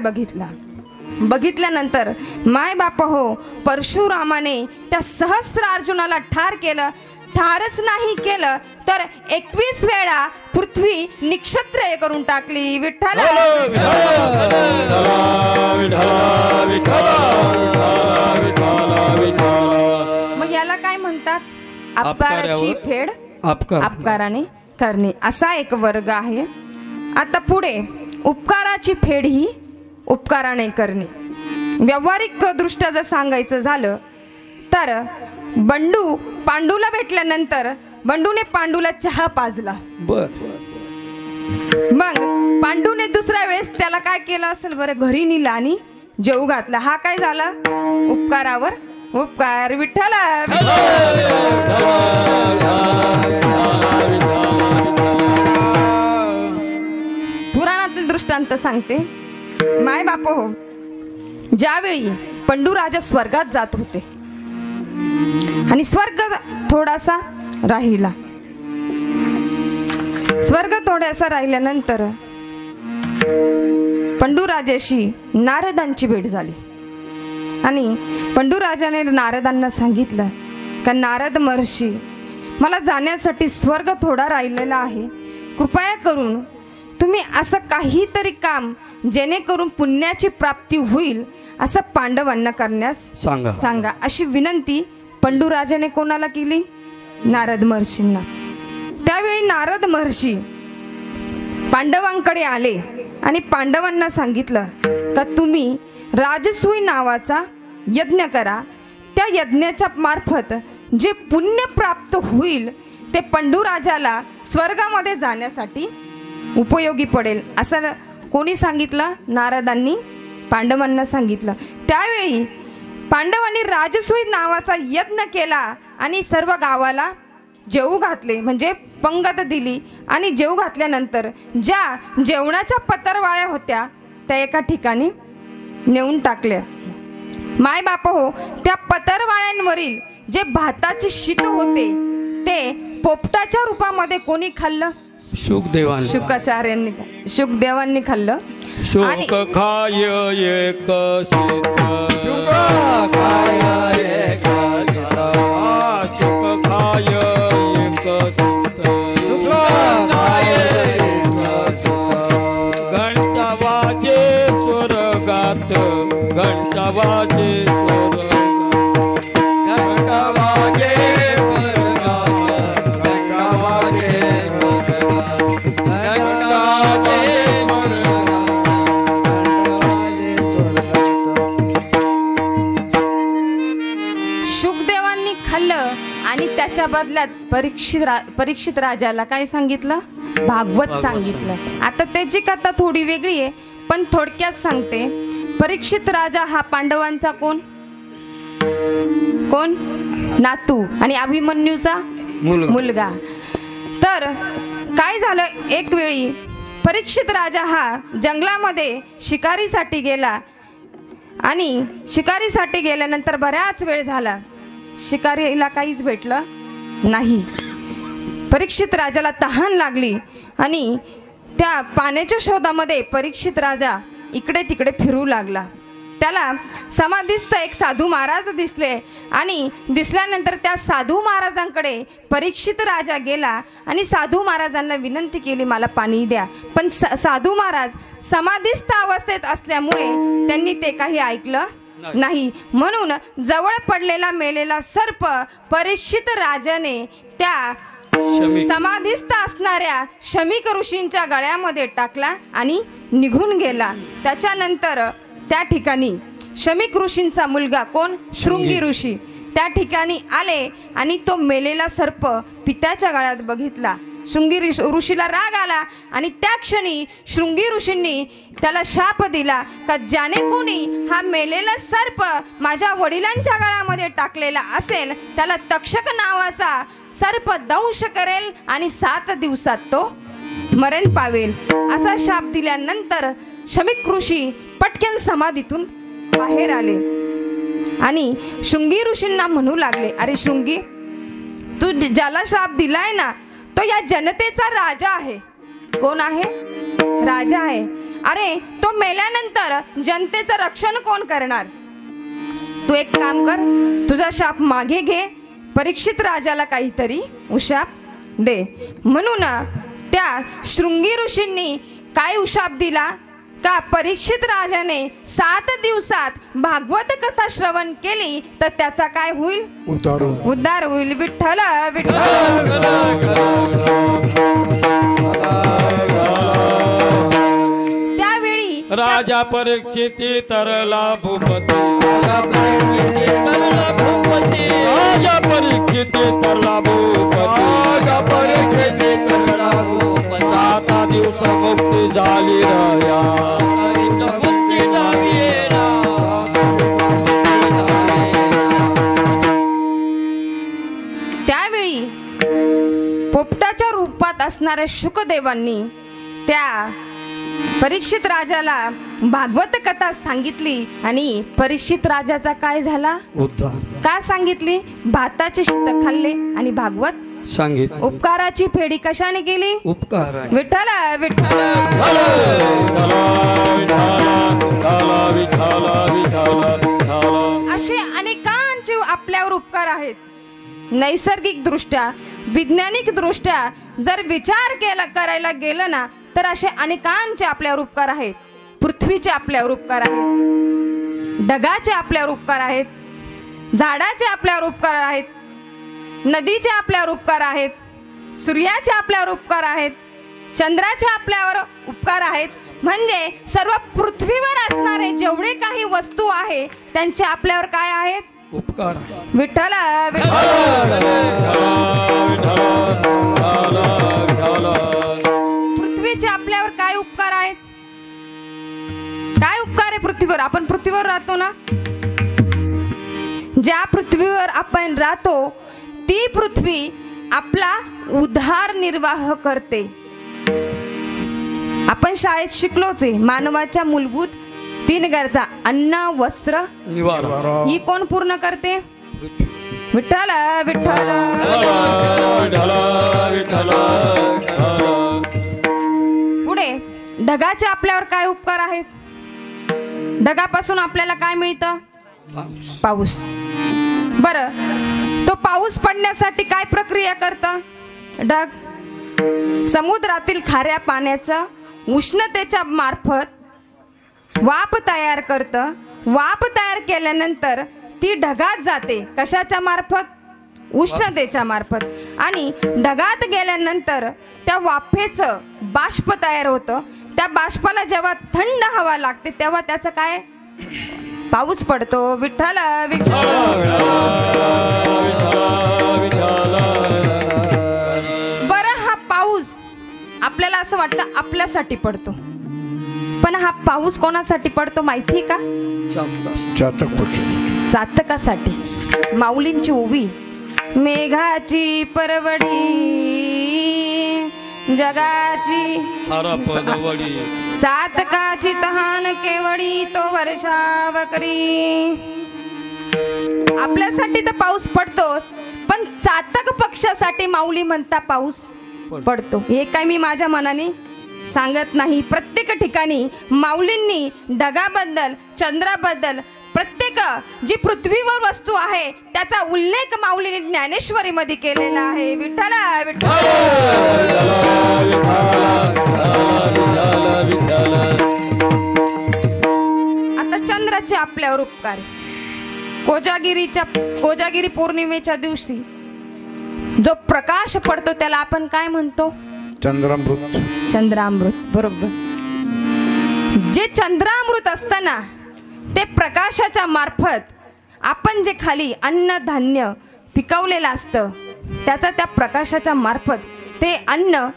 बघितल्यानंतर माय बाप हो, परशुरामाने त्या सहस्त्र अर्जुनाला ठार केलं. ठारच नाही केलं तर 21 वेळा पृथ्वी निक्षत्रिय करून टाकली. विठ्ठल मग याला काय म्हणतात? अपकाराची फेड अपकाराने करणे, असा एक वर्ग आहे. आता पुढे उपकाराची फेड ही उपकाराने करणे. व्यावहारिक दृष्ट्या जर सांगायचं झालं तर बंडू पांडूला भेटल्यानंतर बंडूने पांडूला चहा पाजला. मग पांडूने दुसऱ्या वेळेस त्याला काय केलं असेल बरं, घरी नेला आणि जेवू घातला. हा काय झाला? उपकारावर उपकार. विठ्ठल पुराणातील दृष्टांत सांगते. माय बाप हो, ज्यावेळी पंडू राजा स्वर्गात जात होते आणि स्वर्ग थोडासा राहिला. स्वर्ग थोडासा राहिल्यानंतर पंडू राजाशी नारदांची भेट झाली आणि पंडू राजाने नारदांना सांगितलं का नारद महर्षी, मला जाण्यासाठी स्वर्ग थोडा राहिलेला आहे. कृपया करून तुम्ही असं काहीतरी काम जेणेकरून पुण्याची प्राप्ती होईल असं पांडवांना करण्यास सांगा. अशी विनंती पंडू राजाने कोणाला केली? नारद महर्षींना. त्यावेळी नारद महर्षी पांडवांकडे आले आणि पांडवांना सांगितलं का तुम्ही राजसूय नावाचा यज्ञ करा. त्या यज्ञाच्या मार्फत जे पुण्य प्राप्त होईल ते पंडू राजाला स्वर्गामध्ये जाण्यासाठी उपयोगी पडेल. असं कोणी सांगितलं? नारदांनी पांडवांना सांगितलं. त्यावेळी पांडवांनी राजसूय नावाचा यज्ञ केला आणि सर्व गावाला जेवू घातले, म्हणजे पंगत दिली. आणि जेवू घातल्यानंतर ज्या जेवणाच्या पत्रवाळ्या होत्या त्या एका ठिकाणी नेऊन टाकल्या. माय बाप हो, त्या पत्रवाळ्यांवरील जे भाताचे शीत होते ते पोपटाच्या रूपामध्ये कोणी खाल्लं? शुकाचार्यांनी, शुकदेवांनी खाल्लं. शुक खाय एक शीत, शुक खाय एक शीत, शुक खाय एक शीत, शुक खाय एक शीत. घंटा वाजे स्वर्गात, घंटा वाजे स्वर्गात, घंटा वाजे स्वर्गात, घंटा वाजे शुकदेवांनी खाल्लं आणि त्याच्या बदल्यात परीक्षित राजाला काय सांगितलं? भागवत सांगितलं. आता त्याची कथा थोडी वेगळी आहे पण थोडक्यात सांगते. परीक्षित राजा हा पांडवांचा कोण? नातू आणि अभिमन्यूचा मुलगा. तर काय झालं, एक वेळी परीक्षित राजा हा जंगलामध्ये शिकारीसाठी गेला आणि शिकारीसाठी गेल्यानंतर बऱ्याच वेळ झाला, शिकारीला काहीच भेटलं नाही. परीक्षित राजाला तहान लागली आणि त्या पाण्याच्या शोधामध्ये परीक्षित राजा इकडे तिकडे फिरू लागला. त्याला समाधीस्थ एक साधू महाराज दिसले आणि दिसल्यानंतर त्या साधू महाराजांकडे परीक्षित राजा गेला आणि साधू महाराजांना विनंती केली, मला पाणी द्या. पण साधू महाराज समाधीस्थ अवस्थेत असल्यामुळे त्यांनी ते काही ऐकलं नाही. म्हणून जवळ पडलेला मेलेला सर्प परीक्षित राजाने त्या समाधीस्थ असणाऱ्या शमीक ऋषींच्या गळ्यामध्ये टाकला आणि निघून गेला. त्याच्यानंतर त्या ठिकाणी शमीक ऋषींचा मुलगा कोण? शृंगी ऋषी त्या ठिकाणी आले आणि तो मेलेला सर्प पित्याच्या गळ्यात बघितला. शृंगी ऋषीला राग आला आणि त्या क्षणी शृंगी ऋषींनी त्याला शाप दिला का ज्याने कोणी हा मेलेला सर्प माझ्या वडिलांच्या गळ्यामध्ये टाकलेला असेल त्याला तक्षक नावाचा सर्प दंश करेल आणि 7 दिवसात तो मरण पावेल असा शाप दिल्यानंतर शमीक ऋषी पटकन समाधीतून बाहेर आले आणि शृंगी ऋषींना म्हणू लागले, अरे शृंगी, तू ज्याला शाप दिलाय ना तो या जनतेचा राजा आहे. कोण आहे? राजा आहे. अरे तो मेल्यानंतर जनतेचं रक्षण कोण करणार? तू एक काम कर, तुझा शाप मागे घे, परीक्षित राजाला काहीतरी उशाप दे. म्हणून त्या शृंगी ऋषींनी काय उशाप दिला का परीक्षित राजाने 7 दिवसात भागवत कथा श्रवण केली तर त्याचा काय होईल? उद्धार होईल. विठ्ठल विठ्ठल. त्यावेळी राजा परीक्षिती तरला भूपती, राजा परीक्षिती तरला भूपती, 7 दिवस मुक्ती झाली रया. त्यावेळी पोपटाच्या रूपात असणाऱ्या शुकदेवांनी त्या परीक्षित राजाला भागवत कथा सांगितली आणि परीक्षित राजाचा काय झाला? उद्धार. का सांगितली? भाताचे शीत खाल्ले आणि भागवत सांगितलं. उपकाराची फेडी कशाने केली? उपकार. विठ्ठल विठ्ठल. असे अनेकांचे आपल्यावर उपकार आहेत. नैसर्गिक दृष्ट्या, वैज्ञानिक दृष्ट्या जर विचार करायला गेलं ना तर असे अनेकांचे आपल्यावर उपकार आहेत. पृथ्वीचे आपल्यावर उपकार आहेत, ढगाचे आपल्यावर उपकार आहेत, झाडाचे आपल्यावर उपकार आहेत, नदीचे आपल्यावर उपकार आहेत, सूर्याचे आपल्यावर उपकार आहेत, चंद्राचे आपल्यावर उपकार आहेत. म्हणजे सर्व पृथ्वीवर असणारे जेवढे काही वस्तू आहे त्यांचे आपल्यावर काय आहेत? उपकार. विठ्ठल पृथ्वीचे आपल्यावर काय उपकार आहेत? काय उपकार आहे पृथ्वीवर? आपण पृथ्वीवर राहतो ना. ज्या पृथ्वीवर आपण राहतो ती पृथ्वी आपला उदरनिर्वाह करते. आपण शाळेत शिकलोच आहे, मानवाच्या मूलभूत 3 गरजा अन्न, वस्त्र, निवारा ही कोण पूर्ण करते? विठ्ठल विठ्ठल. पुढे ढगाचे आपल्यावर काय उपकार आहेत? ढगापासून आपल्याला काय मिळतं? पाऊस. बरं, तो पाऊस पडण्यासाठी काय प्रक्रिया करतं ढग? समुद्रातील खाऱ्या पाण्याचं उष्णतेच्या मार्फत वाफ तयार करतं. वाफ तयार केल्यानंतर ती ढगात जाते. कशाच्या मार्फत? उष्णतेच्या मार्फत. आणि ढगात गेल्यानंतर त्या वाफेचं बाष्प तयार होतं. त्या बाष्पाला जेव्हा थंड हवा लागते तेव्हा त्याचं काय? पाऊस पडतो. विठ्ठल विठ्ठल. बरं, हा पाऊस आपल्याला असं वाटतं आपल्यासाठी पडतो, पण हा पाऊस कोणासाठी पडतो माहिती का? चातकासाठी. माऊलींची ओवी, मेघाची परवडी जगाची चातकाची तहान केवडी तो वर्षाव करी. आपल्यासाठी तर पाऊस पडतोच, पण चातक पक्षासाठी माऊली म्हणता पाऊस पडतो. हे काय मी माझ्या मनाने सांगत नाही. प्रत्येक ठिकाणी माऊलींनी ढगाबद्दल, चंद्राबद्दल, प्रत्येक जी पृथ्वीवर वस्तू आहे त्याचा उल्लेख माऊलीने ज्ञानेश्वरी मध्ये केलेला आहे. विठ्ठल विठ्ठल. आता चंद्राचे आपल्यावर उपकार. कोजागिरी पौर्णिमेच्या दिवशी जो प्रकाश पडतो त्याला आपण काय म्हणतो? चंद्रामृत. चंद्रामृत, बरोबर. जे चंद्रामृत असतं ना ते प्रकाशाच्या मार्फत आपण जे खाली अन्न धान्य पिकवलेलं असतं त्याचा त्या प्रकाशाच्या मार्फत ते अन्न,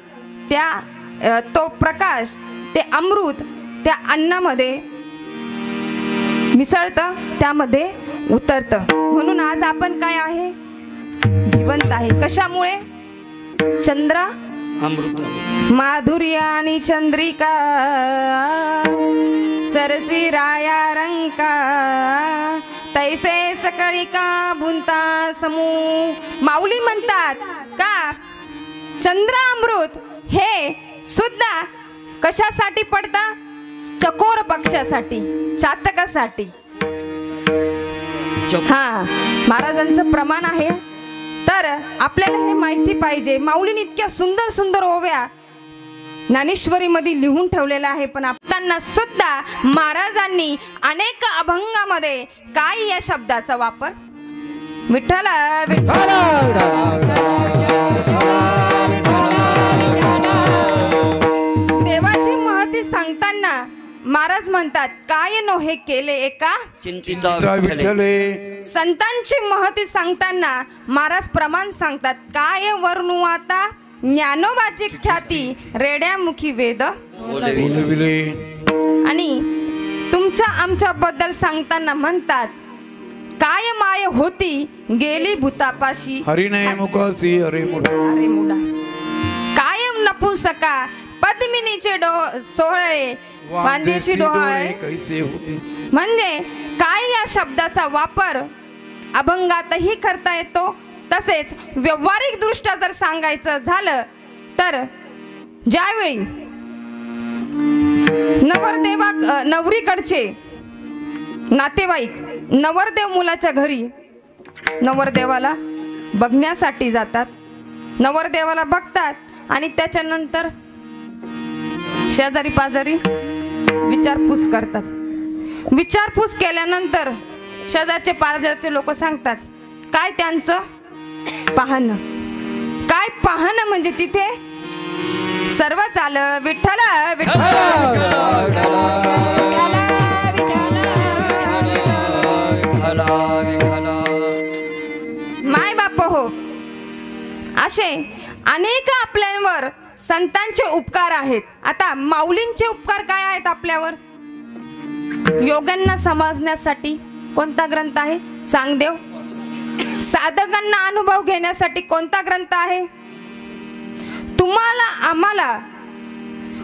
तो प्रकाश, ते अमृत त्या अन्नामध्ये मिसळतं, त्यामध्ये उतरतं. म्हणून आज आपण काय आहे? जिवंत आहे. कशामुळे? चंद्र अमृत माधुर्य आणि चंद्रिका सरसी राया रंका तैसे सकळी का भुंता समू. माऊली म्हणतात का चंद्र अमृत हे सुद्धा कशासाठी पडता? चकोर पक्षासाठी, चातकासाठी. हा महाराजांचं प्रमाण आहे. तर आपल्याला हे माहिती पाहिजे. माऊलीने इतक्या सुंदर सुंदर ओव्या ज्ञानेश्वरीमध्ये लिहून ठेवलेलं आहे. पण आपल्याला सुद्धा महाराजांनी अनेक अभंगामध्ये काय या शब्दाचा वापर? विठ्ठल विठ्ठल. देवाची महती सांगताना महाराज म्हणतात काय नो हे केले एका चिंतिता विठ्ठले. संतांची महती सांगताना महाराज प्रमाण सांगतात काय वर्णू आता ज्ञानोबाची ख्याती रेड्यामुखी वेद बोलविले. आणि तुमच्या आमच्या बद्दल सांगताना म्हणतात काय माय होती गेली भूतापाशी हरिने मुखासी हरे मुडा. अरे मुडा. कायम नपुंसका पद्मिनीचे सोहळे वांदेशी डोहाळे कैसे होते. म्हणजे काय या शब्दाचा वापर अभंगातही करता येतो. तसेच व्यावहारिक दृष्ट्या जर सांगायचं झालं तर ज्यावेळी नवरीकडचे नातेवाईक नवरदेव मुलाच्या घरी नवरदेवाला बघण्यासाठी जातात. नवरदेवाला बघतात आणि त्याच्यानंतर शेजारी पाजारी विचारपूस करतात. विचारपूस केल्यानंतर शेजारचे पाजारचे लोक सांगतात काय त्यांचं पाहणं. काय पाहणं म्हणजे तिथे सर्व आलं. विठ्ठल विठ्ठल. माय बाप हो, असे अनेक आपल्यावर संतांचे उपकार आहेत. आता माऊलींचे उपकार काय आहेत आपल्यावर? योग्यांना समजण्यासाठी कोणता ग्रंथ आहे? चांगदेव. साधकांना अनुभव घेण्यासाठी कोणता ग्रंथ आहे? तुम्हाला आम्हाला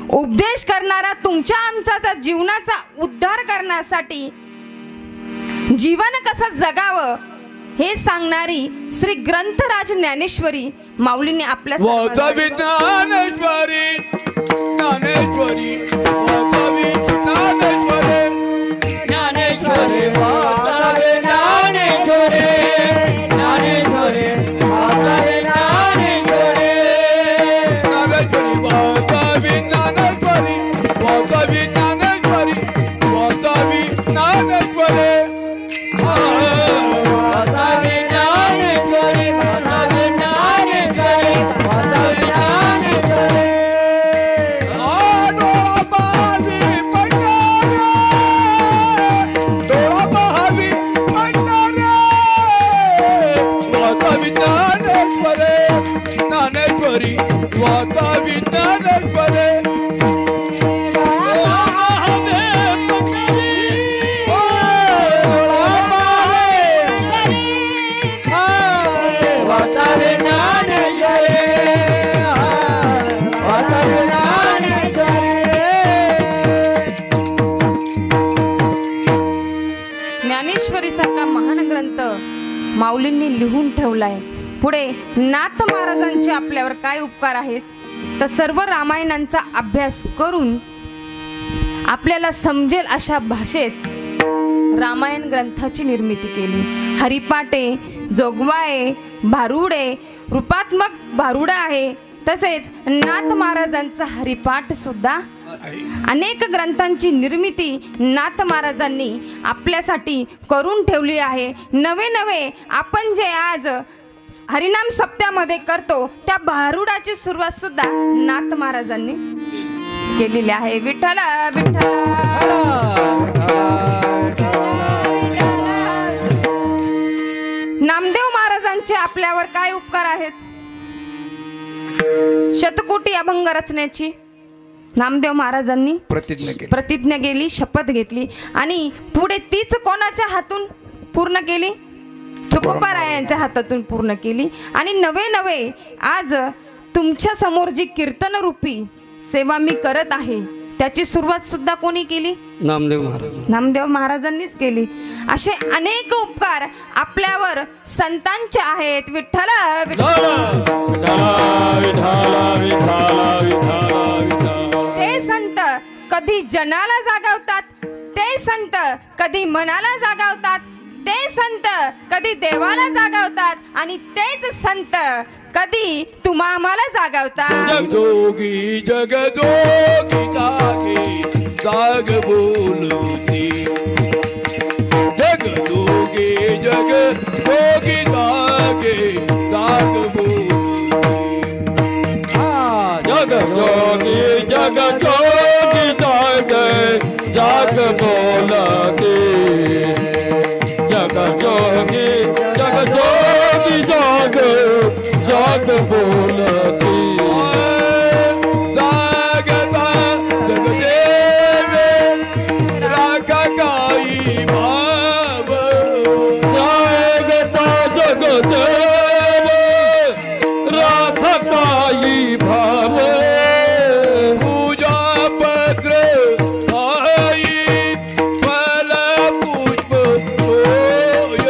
उपदेश करणारा, तुमच्या आमचा जीवनाचा उद्धार करण्यासाठी जीवन कसं जगावं हे सांगणारी श्री ग्रंथराज ज्ञानेश्वरी माऊलीने आपल्या ज्ञानेश्वरी ज्ञानेश्वरी ज्ञानेश्वरी सारखा महान ग्रंथ माऊलींनी लिहून ठेवलाय. पुढे नाथ महाराजांचे आपल्यावर काय उपकार आहेत तर सर्व रामायणांचा अभ्यास करून आपल्याला समजेल अशा भाषेत रामायण ग्रंथाची निर्मिती केली. हरिपाटे, जोगवाये, भारुडे, रूपात्मक भारुडा आहे. तसेच नाथ महाराजांचा हरिपाठ सुद्धा. अनेक ग्रंथांची निर्मिती नाथ महाराजांनी आपल्यासाठी करून ठेवली आहे. नवे नवे आपण जे आज हरिनाम सप्त्यामध्ये करतो त्या भारुडाची सुरुवात सुद्धा नाथ महाराजांनी केलेली आहे. विठ्ठल विठ्ठल. नामदेव महाराजांचे आपल्यावर काय उपकार आहेत? शतकोटी अभंग रचण्याची नामदेव महाराजांनी प्रतिज्ञा केली, शपथ घेतली आणि पुढे तीच कोणाच्या हातून पूर्ण केली? तुकोबारायांच्या हातातून पूर्ण केली. आणि नवे नवे आज तुमच्या समोर जी कीर्तन रूपी सेवा मी करत आहे त्याची सुरुवात सुद्धा कोणी केली? नामदेव महाराज. नामदेव महाराजांनीच केली. असे अनेक उपकार आपल्यावर संतांचे आहेत. विठ्ठल ते संत कधी जनाला जागवतात, ते संत कधी मनाला जागवतात, ते संत कधी देवाला जागवतात आणि तेच संत कधी तुम्हा आम्हाला जागवतात. जगजोगी जगजोगी जागे जाग बोलती, जगजोगी जगजोगी जागे जाग बोलती. जगजोगी जगजोगी जागे जाग बोलती, जगजोगी जगजोगी जाग जाग बोलती. जागता जगदेव राखा काही भाव, जागता जगदेव राखा काही भाव. पूजा पत्र आई फल पुष्प तोय,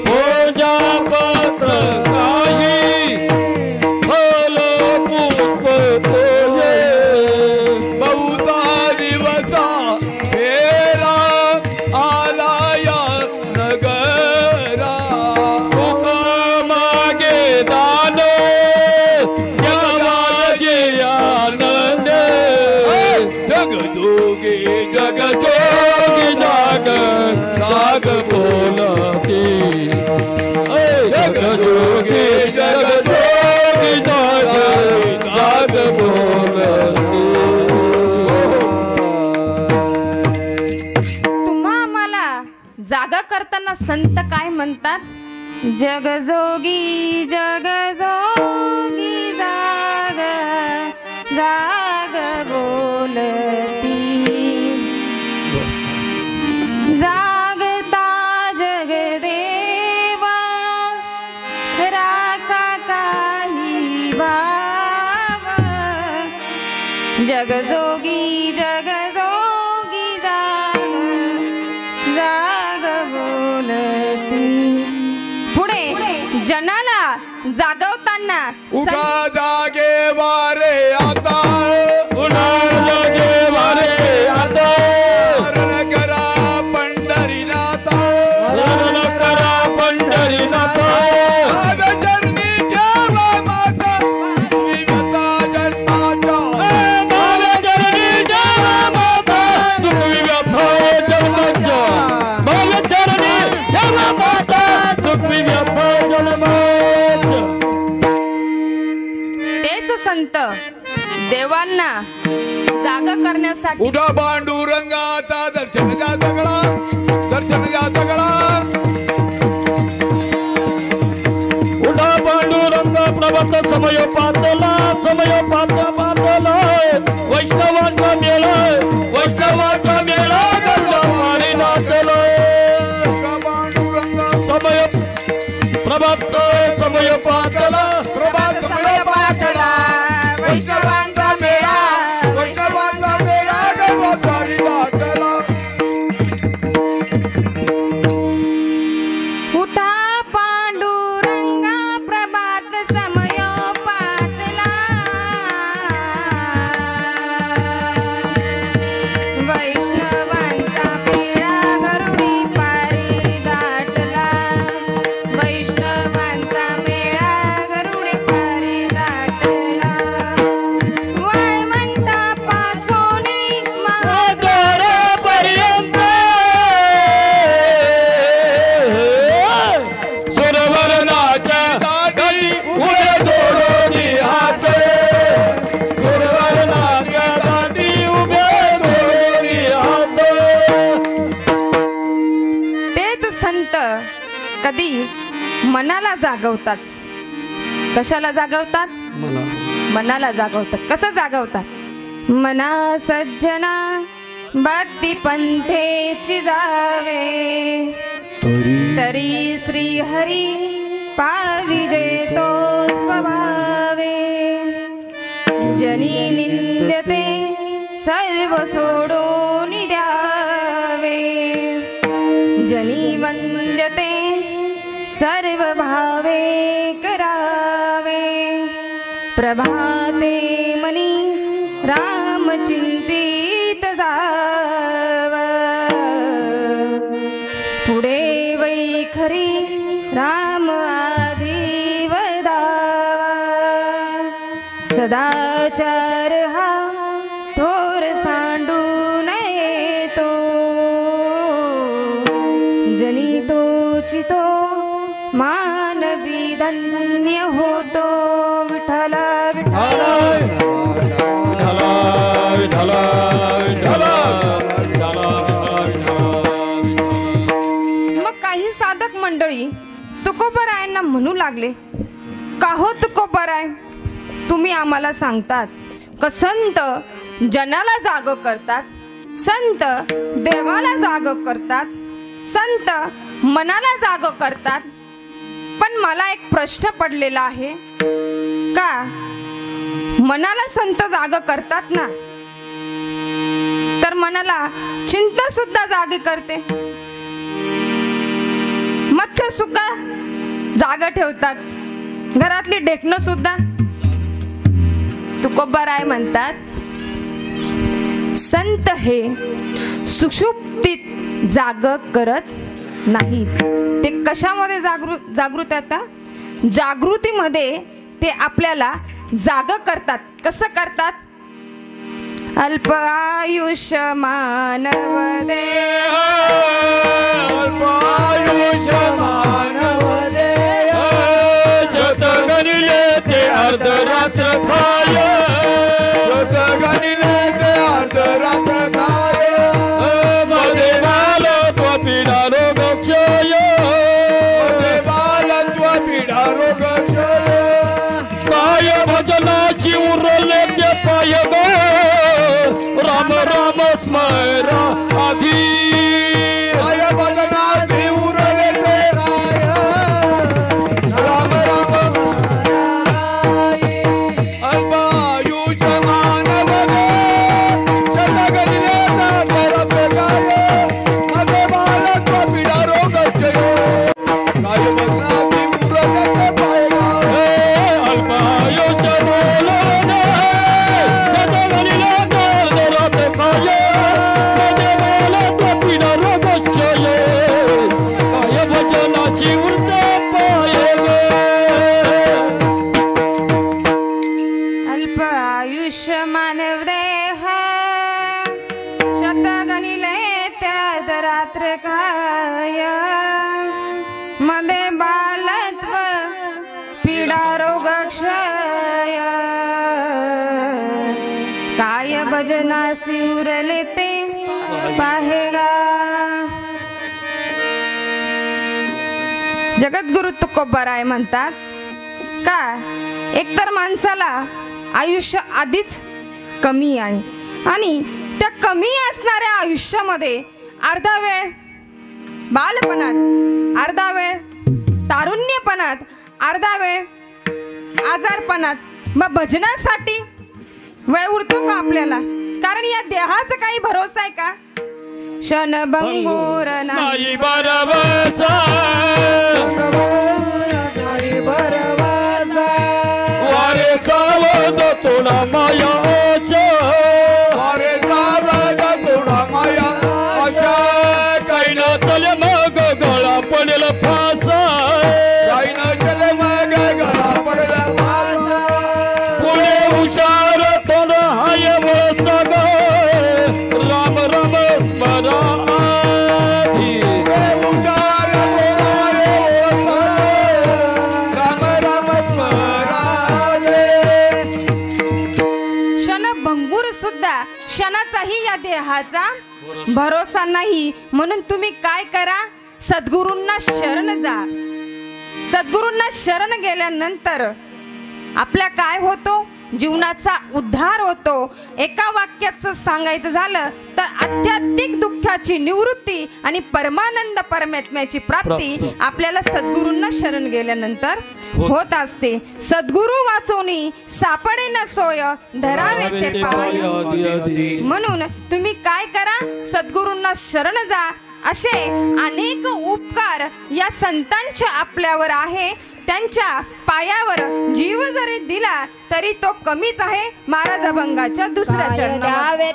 पूजा पत्र आई फल पुष्प तोय. बहुता दिवसा फेरा आला या नगरा, तुका मागे दान माझे आनंद. जगजोगी जगजोगी जाग जाग बोलती, जगजोगी जगजोगी जाग जाग बोलती. तुम्हा आम्हाला जागा करताना संत काय म्हणतात? जगजोगी जगजोगी जाग जाग बोलती, जागता जगदेवा राखा काही भाव. जगजोगी जगजोगी जाग जाग बोलती. पुढे जनाला जागवताना उठा जागे वारे आता, उठा जागे वारे आता. रण करा पंढरीनाथा, रण करा पंढरीनाथा. आज चरणी ठेवा माता विविता जन्माचा, आज चरणी ठेवा माता सुखविव्यथा जन्माचा, आज चरणी ठेवा माता सुखविव्यथा जन्माचा. तेच संत देवांना जागा करण्यासाठी उठा पांडुरंगाचा दर्शन द्या सगळा, दर्शन द्या सगळा. उठा पांडुरंग प्रभत समय पातला, समय पातला. वैष्णवांचा मेळा, वैष्णवांचा मेळा गंगा पाणी नाचला. समय प्रभत समय पातला, प्रभात समय पातला. वैष्णवांचा मेळा, वैष्णवांचा मेळा गंगा पाणी नाचला. उठा पांडुरंगा प्रभात समय पातला. वैष्णवांचा मेळा गरुडी पारी दाटला, वैष्णवांचा मेळा गरुडी पारी दाटला. वैकुंठापासूनी पर्यंत सुरवरनाच्या दाटी उभे जोडोनी हात, सुरवरनाच्या दाटी उभे जोडोनी हात. तेच संत कधी मनाला जागवतात. कशाला जागवतात? मनाला जागवतात. कसं जागवतात? मना सज्जना भक्ती पंथेची जावे, तरी श्री हरी पाविजे तो स्वभावे. जनी निंद्यते सर्व सोडून द्यावे, जनी वंद्यते सर्व भावे करावे, प्रभाते मनी राम चिंतित जाव, पुढे वैखरी राम आधी वदावा, सदाचार हा थोर सांडून येतो, जनी तोचितो मानवी धन्य होतो, विठ्ठला विठ्ठला मग काही साधक मंडळी तुकोबरायांना म्हणू लागले, का हो तुकोबराय, तुम्ही आम्हाला सांगतात का संत जनाला जाग करतात, संत देवाला जाग करतात, संत मनाला जाग करतात, पण मला एक प्रश्न पडलेला आहे का मनाला संत जाग करतात ना, तर मनाला चिंता सुद्धा जागी करते, मच्छर सुद्धा जागा ठेवतात, घरातली ढेकणं सुद्धा. तुकोबाराय म्हणतात संत हे सुषुप्तीत जाग करत नाहीत, ते कशामध्ये जागृत आहेत, जागृतीमध्ये ते आपल्याला जाग करतात. कसं करतात? अल्प आयुष्य मानव देह, अल्प आयुष्य मानव देह, शत गणिले ते अर्धरात्र खाय, शत गणिले ते अर्धरात्र खाय, मध्ये बालत्व पीडा रोग क्षय, मध्ये बालत्व पीडा रोग क्षय, काय भजनाची उरले ते पाय गो, राम राम स्मरा आधी, काय भजनाची उरले ते राय, राम राम अल्प आयुष्य मानव देह, शत गणिले ते अर्धरात्र खाय, मध्ये बालत्व पीडा रोग क्षय, काय भजनाची उरले ते पाय गो, अल्प आयुष्य मानव देह, शत गणिले ते अर्धरात्र खाय, मध्ये बालत्व पीडा रोग क्षय, काय भजनाची उरले पाय गो. अल्प आयुष्य मानव देह, शत गणिले त्यात रात्र काय, मध्ये बालत्व पीडा रोग क्षय, काय भजनासी उरले ते पाहेगा. जगद्गुरु तुकोबाराय म्हणतात का एकतर माणसाला आयुष्य आधीच कमी आहे आणि त्या कमी असणाऱ्या आयुष्यामध्ये अर्धा वेळ बालपणात, अर्धा वेळ तारुण्यपणात, अर्धा वेळ आजारपणात, मग भजनासाठी वेळ उरतो का आपल्याला? कारण या देहाचा काही भरोसा आहे का? क्षणभंगूर नाही बरवाचा, वारे सावध तोडा मायाचा, वारे सावध तोडा मायाचा, काही न चले मग गळा पडेल फासा, काही न चले मग गळा पडेल फासा, पुढे हुशार तोड हाय सग, राम राम स्मरा आधी, हुशार तोड हाय राम राम स्मरा आधी. क्षणभंगूर सुद्धा क्षणाचाही या देहाचा भरोसा नाही. म्हणून तुम्ही काय करा, सद्गुरूंना शरण जा. सद्गुरूंना शरण गेल्यानंतर आपल्या काय होतो, जीवनाचा उद्धार होतो. एका वाक्याचं सांगायचं झालं तर आध्यात्मिक दुःखाची निवृत्ती आणि परमानंद परमात्म्याची प्राप्ती आपल्याला सद्गुरूंना शरण गेल्यानंतर होत असते. सद्गुरू वाचोनी सापडे न सोय धरावे ते पाय. म्हणून तुम्ही काय करा, सद्गुरूंना शरण जा. असे अनेक उपकार या संतांचे आपल्यावर आहे. त्यांच्या पायावर जीव जरी दिला तरी तो कमीच आहे. महाराज अभंगाच्या दुसऱ्या चरणावर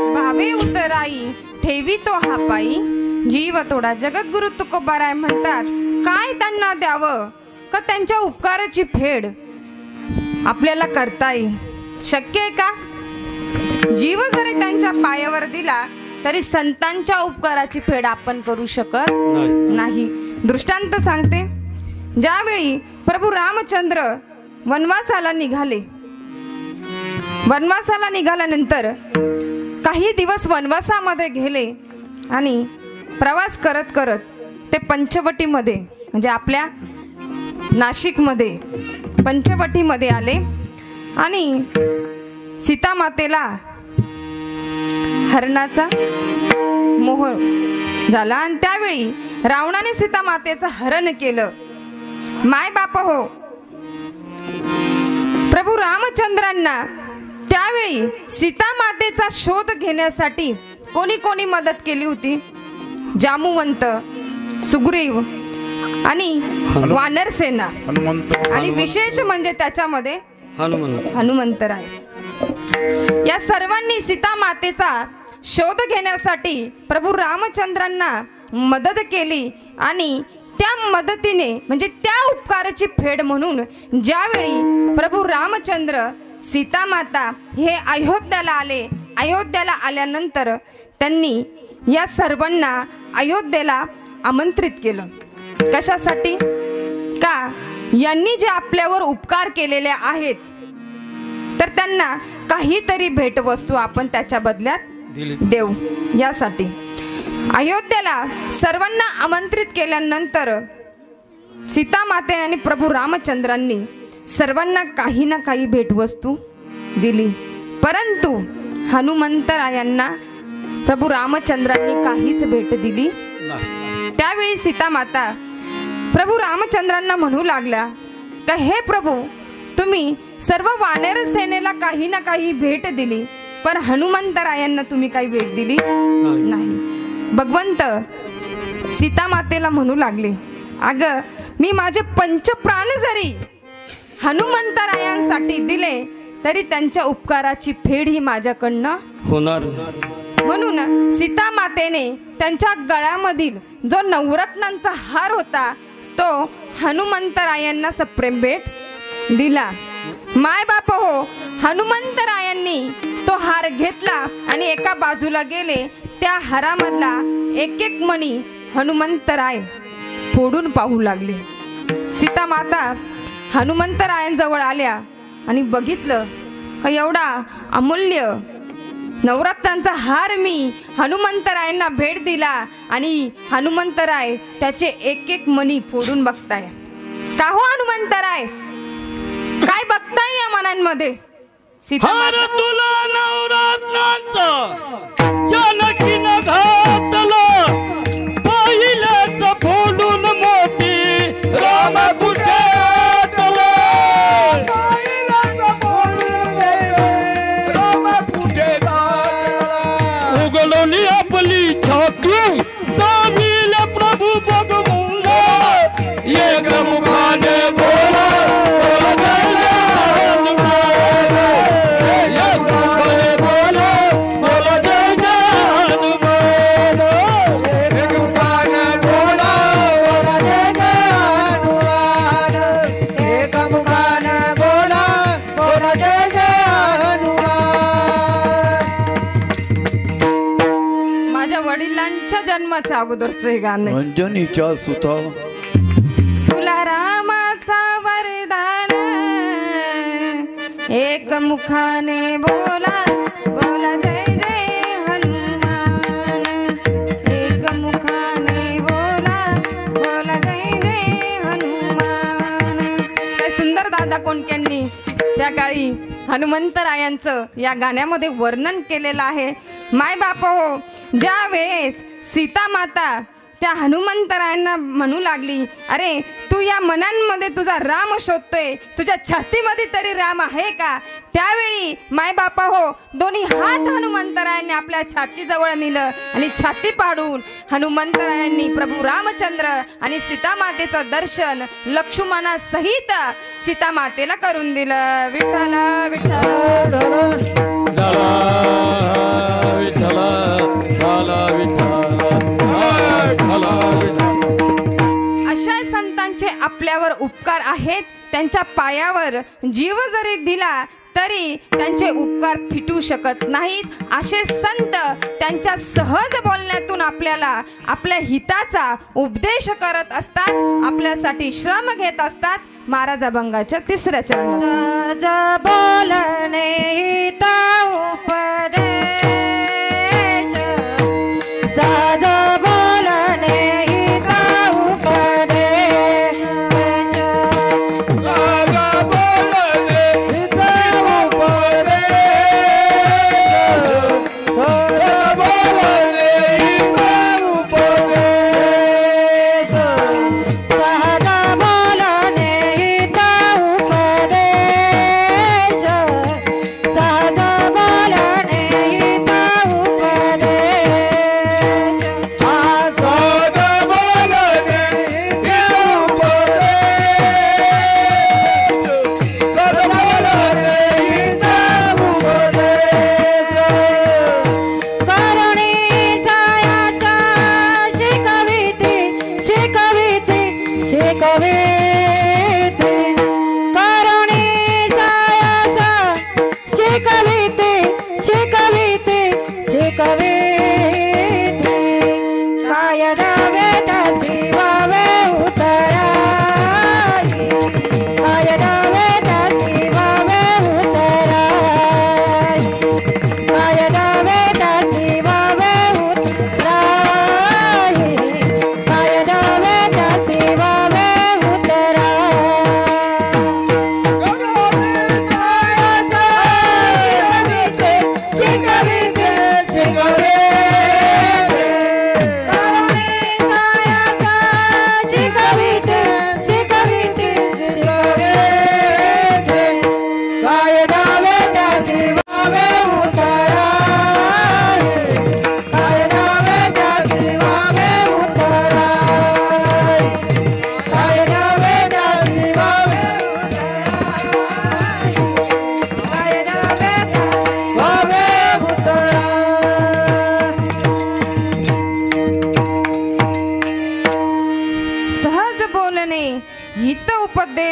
भावे उतराई ठेवी तो हा पायी. जीव तोडा. जगद्गुरु तुकोबाराय म्हणतात, काय त्यांना द्यावं का त्यांच्या उपकाराची फेड आपल्याला करता येईल. शक्य आहे का? जीव जरी त्यांच्या पायावर दिला तरी संतांच्या उपकाराची फेड आपण करू शकत नाही. दृष्टांत सांगते. ज्यावेळी प्रभू रामचंद्र वनवासाला निघाले, वनवासाला निघाल्यानंतर काही दिवस वनवासामध्ये गेले आणि प्रवास करत करत ते पंचवटीमध्ये म्हणजे आपल्या नाशिकमध्ये पंचवटीमध्ये आले आणि सीतामातेला हरणाचा मोह झाला आणि त्यावेळी रावणाने सीतामातेचं हरण केलं. माय बाप हो, प्रभू रामचंद्रांना त्यावेळी सीतामातेचा शोध घेण्यासाठी कोणी कोणी मदत केली होती? जामुवंत, सुग्रीव आणि वानरसेना आणि विशेष म्हणजे त्याच्यामध्ये हनुमंतराय. या सर्वांनी सीतामातेचा शोध घेण्यासाठी प्रभू रामचंद्रांना मदत केली आणि त्या मदतीने म्हणजे त्या उपकाराची फेड म्हणून ज्यावेळी प्रभू रामचंद्र सीतामाता हे अयोध्याला आले, अयोध्याला आल्यानंतर त्यांनी या सर्वांना अयोध्येला आमंत्रित केलं. कशासाठी? का यांनी जे आपल्यावर उपकार केलेले आहेत तर त्यांना काहीतरी भेटवस्तू आपण त्याच्या बदल्यात देऊ यासाठी. अयोध्येला सर्वांना आमंत्रित केल्यानंतर सीतामाते आणि प्रभू रामचंद्रांनी सर्वांना काही ना काही भेटवस्तू दिली, परंतु हनुमंतरायांना प्रभू रामचंद्रांनी काहीच भेट दिली त्यावेळी सीता माता प्रभू रामचंद्रांना म्हणू लागल्या का हे प्रभू, तुम्ही सर्व वानर सेनेला काही ना काही भेट दिली, पण हनुमंतरायांना तुम्ही काही भेट दिली नाही. भगवंत सीता मातेला म्हणू लागले, अगं मी माझे पंचप्राण जरी हनुमंतरायांसाठी दिले तरी त्यांच्या उपकाराची फेड ही माझ्याकडनं होणार. म्हणून सीता मातेने त्यांच्या गळ्यामधील जो नवरत्नांचा हार होता तो हनुमंतरायांना सप्रेम भेट दिला. माय बाप हो, हनुमंतरायांनी तो हार घेतला आणि एका बाजूला गेले. त्या हारामधला एक एक मणी हनुमंतराय फोडून पाहू लागले. सीता माता हनुमंतरायांजवळ आल्या आणि बघितलं का एवढा अमूल्य नवरत्नांचा हार मी हनुमंतरायांना भेट दिला आणि हनुमंतराय त्याचे एक एक मणी फोडून बघताय. का हो हनुमंतराय, काय बघताय या मनांमध्ये? सीता हार तुला नवरत्नांचं जानकीनं घातलं, पहिल्याच फोडून मोठी राम कुठे उगलोली आपली छाती दामिल प्रभू बघून एक मुखाने बोला जन्माच्या अगोदरचं हे गाणं. अंजनीच्या सुता तुला रामाचा वरदान, एक मुखाने बोला बोला जय जय हनुमान, एक मुखाने बोला बोला जय जय हनुमान. काय सुंदर दादा कोंडकेंनी त्या काळी हनुमंतरायांचं या गाण्यामध्ये वर्णन केलेलं आहे. माय बाप हो, ज्या वेळेस सीता माता त्या हनुमंतरायांना म्हणू लागली, अरे तू या मनांमध्ये तुझा राम शोधतोय, तुझ्या छातीमध्ये तरी राम आहे का? त्यावेळी माय बापा हो, दोन्ही हात हनुमंतरायांनी आपल्या छातीजवळ नेलं आणि छाती पाडून हनुमंतरायांनी प्रभू रामचंद्र आणि सीता मातेचं दर्शन लक्ष्मणासहित सीता मातेला करून दिलं. विठ्ठला विठ्ठल अशा संतांचे आपल्यावर उपकार आहेत. त्यांच्या पायावर जीव जरी दिला तरी त्यांचे उपकार फिटू शकत नाहीत. असे संत त्यांच्या सहज बोलण्यातून आपल्याला आपल्या हिताचा उपदेश करत असतात, आपल्यासाठी श्रम घेत असतात. महाराज अभंगाच्या 3ऱ्या चरणात बोलणे हिता उपदेश, साज बोलणे हिता उपदेश, साज बोलणे हिता उपदेश, साज बोलणे हिता उपदेश, साज बोलणे हिता उपदेश, साज बोलणे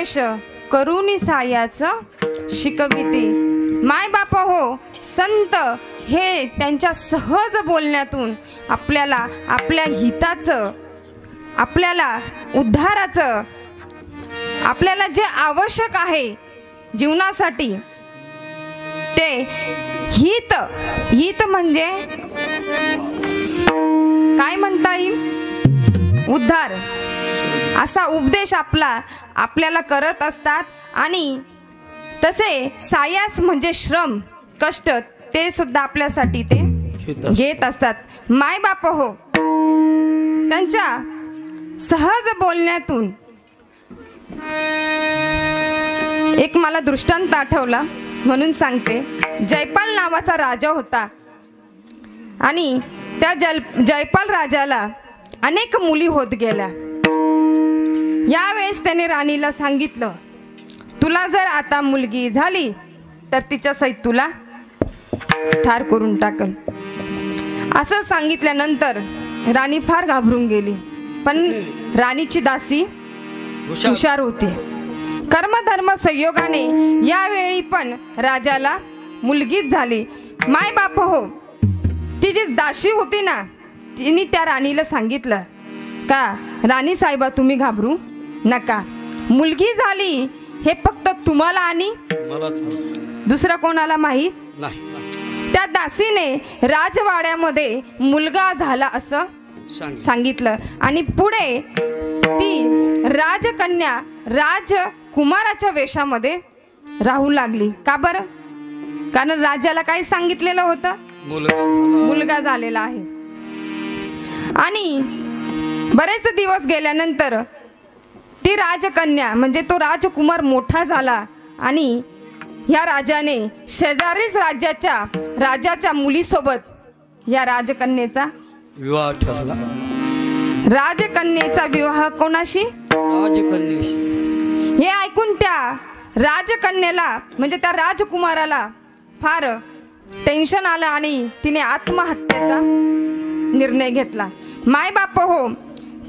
उपदेश करुणी सायाचं शिकविते. माय बाप हो, संत हे त्यांच्या सहज बोलण्यातून आपल्याला आपल्या हिताचं, आपल्याला उद्धाराचं, आपल्याला जे आवश्यक आहे जीवनासाठी ते हित, हित म्हणजे काय म्हणता येईल, उद्धार, असा उपदेश आपल्याला करत असतात. आणि तसे सायास म्हणजे श्रम, कष्ट, ते सुद्धा आपल्यासाठी ते घेत असतात. माय बाप हो, त्यांच्या सहज बोलण्यातून एक मला दृष्टांत आठवला म्हणून सांगते. जयपाल नावाचा राजा होता आणि त्या जयपाल राजाला अनेक मुली होत गेल्या. यावेळेस त्याने राणीला सांगितलं, तुला जर आता मुलगी झाली तर तिच्या सहित तुला ठार करून टाकल. असं सांगितल्यानंतर राणी फार घाबरून गेली. पण राणीची दासी हुशार होती. कर्मधर्म संयोगाने यावेळी पण राजाला मुलगीच झाली. माय बाप हो, ती जी दासी होती ना, तिने त्या राणीला सांगितलं का राणी साहेबा तुम्ही घाबरू नका, मुलगी झाली हे फक्त तुम्हाला आणि दुसरं कोणाला माहीत नाही. त्या दासीने राजवाड्यामध्ये मुलगा झाला असं सांगितलं आणि पुढे ती राजकन्या राजकुमाराच्या वेशामध्ये राहू लागली. का बरं? कारण राजाला काय सांगितलेलं होतं, मुलगा झालेला आहे. आणि बरेच दिवस गेल्यानंतर ती राजकन्या म्हणजे तो राजकुमार मोठा झाला आणि या राजाने शेजारीच राजाच्या मुलीसोबत या राजकन्येचा विवाह ठरला. राजकन्येचा विवाह कोणाशी? राजकन्येशी. हे ऐकून त्या राजकन्येला म्हणजे त्या राजकुमाराला फार टेन्शन आलं आणि तिने आत्महत्येचा निर्णय घेतला. माय बाप हो,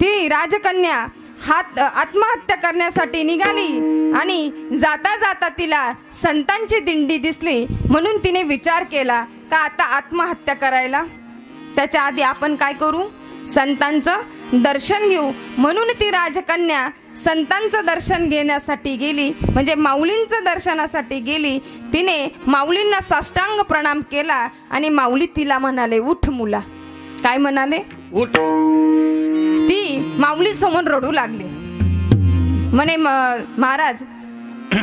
ती राजकन्या आत्महत्या करण्यासाठी निघाली आणि जाता जाता तिला संतांची दिंडी दिसली म्हणून तिने विचार केला का आता आत्महत्या करायला त्याच्या आधी आपण काय करू, संतांचं दर्शन घेऊ. म्हणून ती राजकन्या संतांचं दर्शन घेण्यासाठी गेली, म्हणजे माऊलींचं दर्शनासाठी गेली. तिने माऊलींना साष्टांग प्रणाम केला आणि माऊली तिला म्हणाले, उठ मुला. काय म्हणाले? उठ. ती माऊली समोर रडू लागली. म्हणे महाराज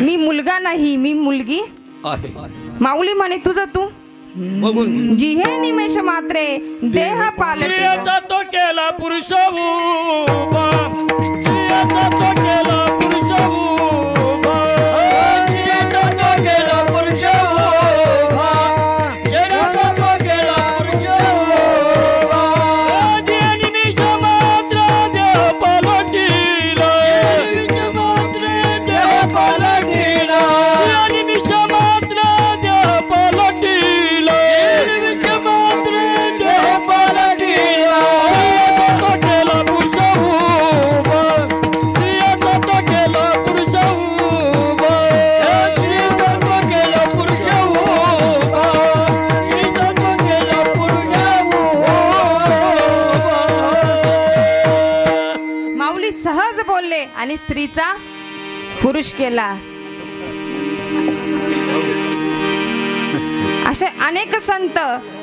मी मुलगा नाही, मी मुलगी आहे. माऊली म्हणे तुझं तू बघून जी हे निमेष मात्रे देह पालटे. स्त्रियाचा तो केला पुरुष उभा, स्त्रियाचा तो केला पुरुष उभा, स्त्रियाचा तो केला पुरुष उभा, स्त्रियाचा तो केला पुरुष उभा. जी निमिष मात्र देह पालटिला, निमिष मात्र देह पालटिला, निमिष मात्र देह पालटिला, निमिष मात्र देह पालटिला. स्त्रियाचा तो केला पुरुष उभा, स्त्रियाचा तो केला पुरुष उभा, स्त्रियाचा तो केला पुरुष उभा, स्त्रियाचा तो केला पुरुष उभा. माऊली सहज बोलले आणि स्त्रीचा पुरुष केला. असे अनेक संत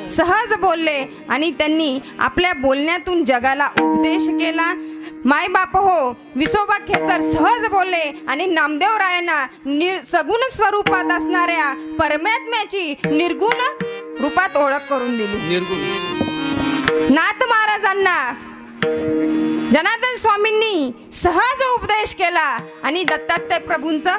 सहज बोलले आणि त्यांनी आपल्या बोलण्यातून जगाला उपदेश केला. माय बाप हो, विसोबा खेचर सहज बोलले आणि नामदेवरायांना सगुण स्वरूपात असणाऱ्या परमात्म्याची निर्गुण रूपात ओळख करून दिली. नाथ महाराजांना जनार्दन स्वामींनी सहज उपदेश केला आणि दत्तात्रय प्रभूंचं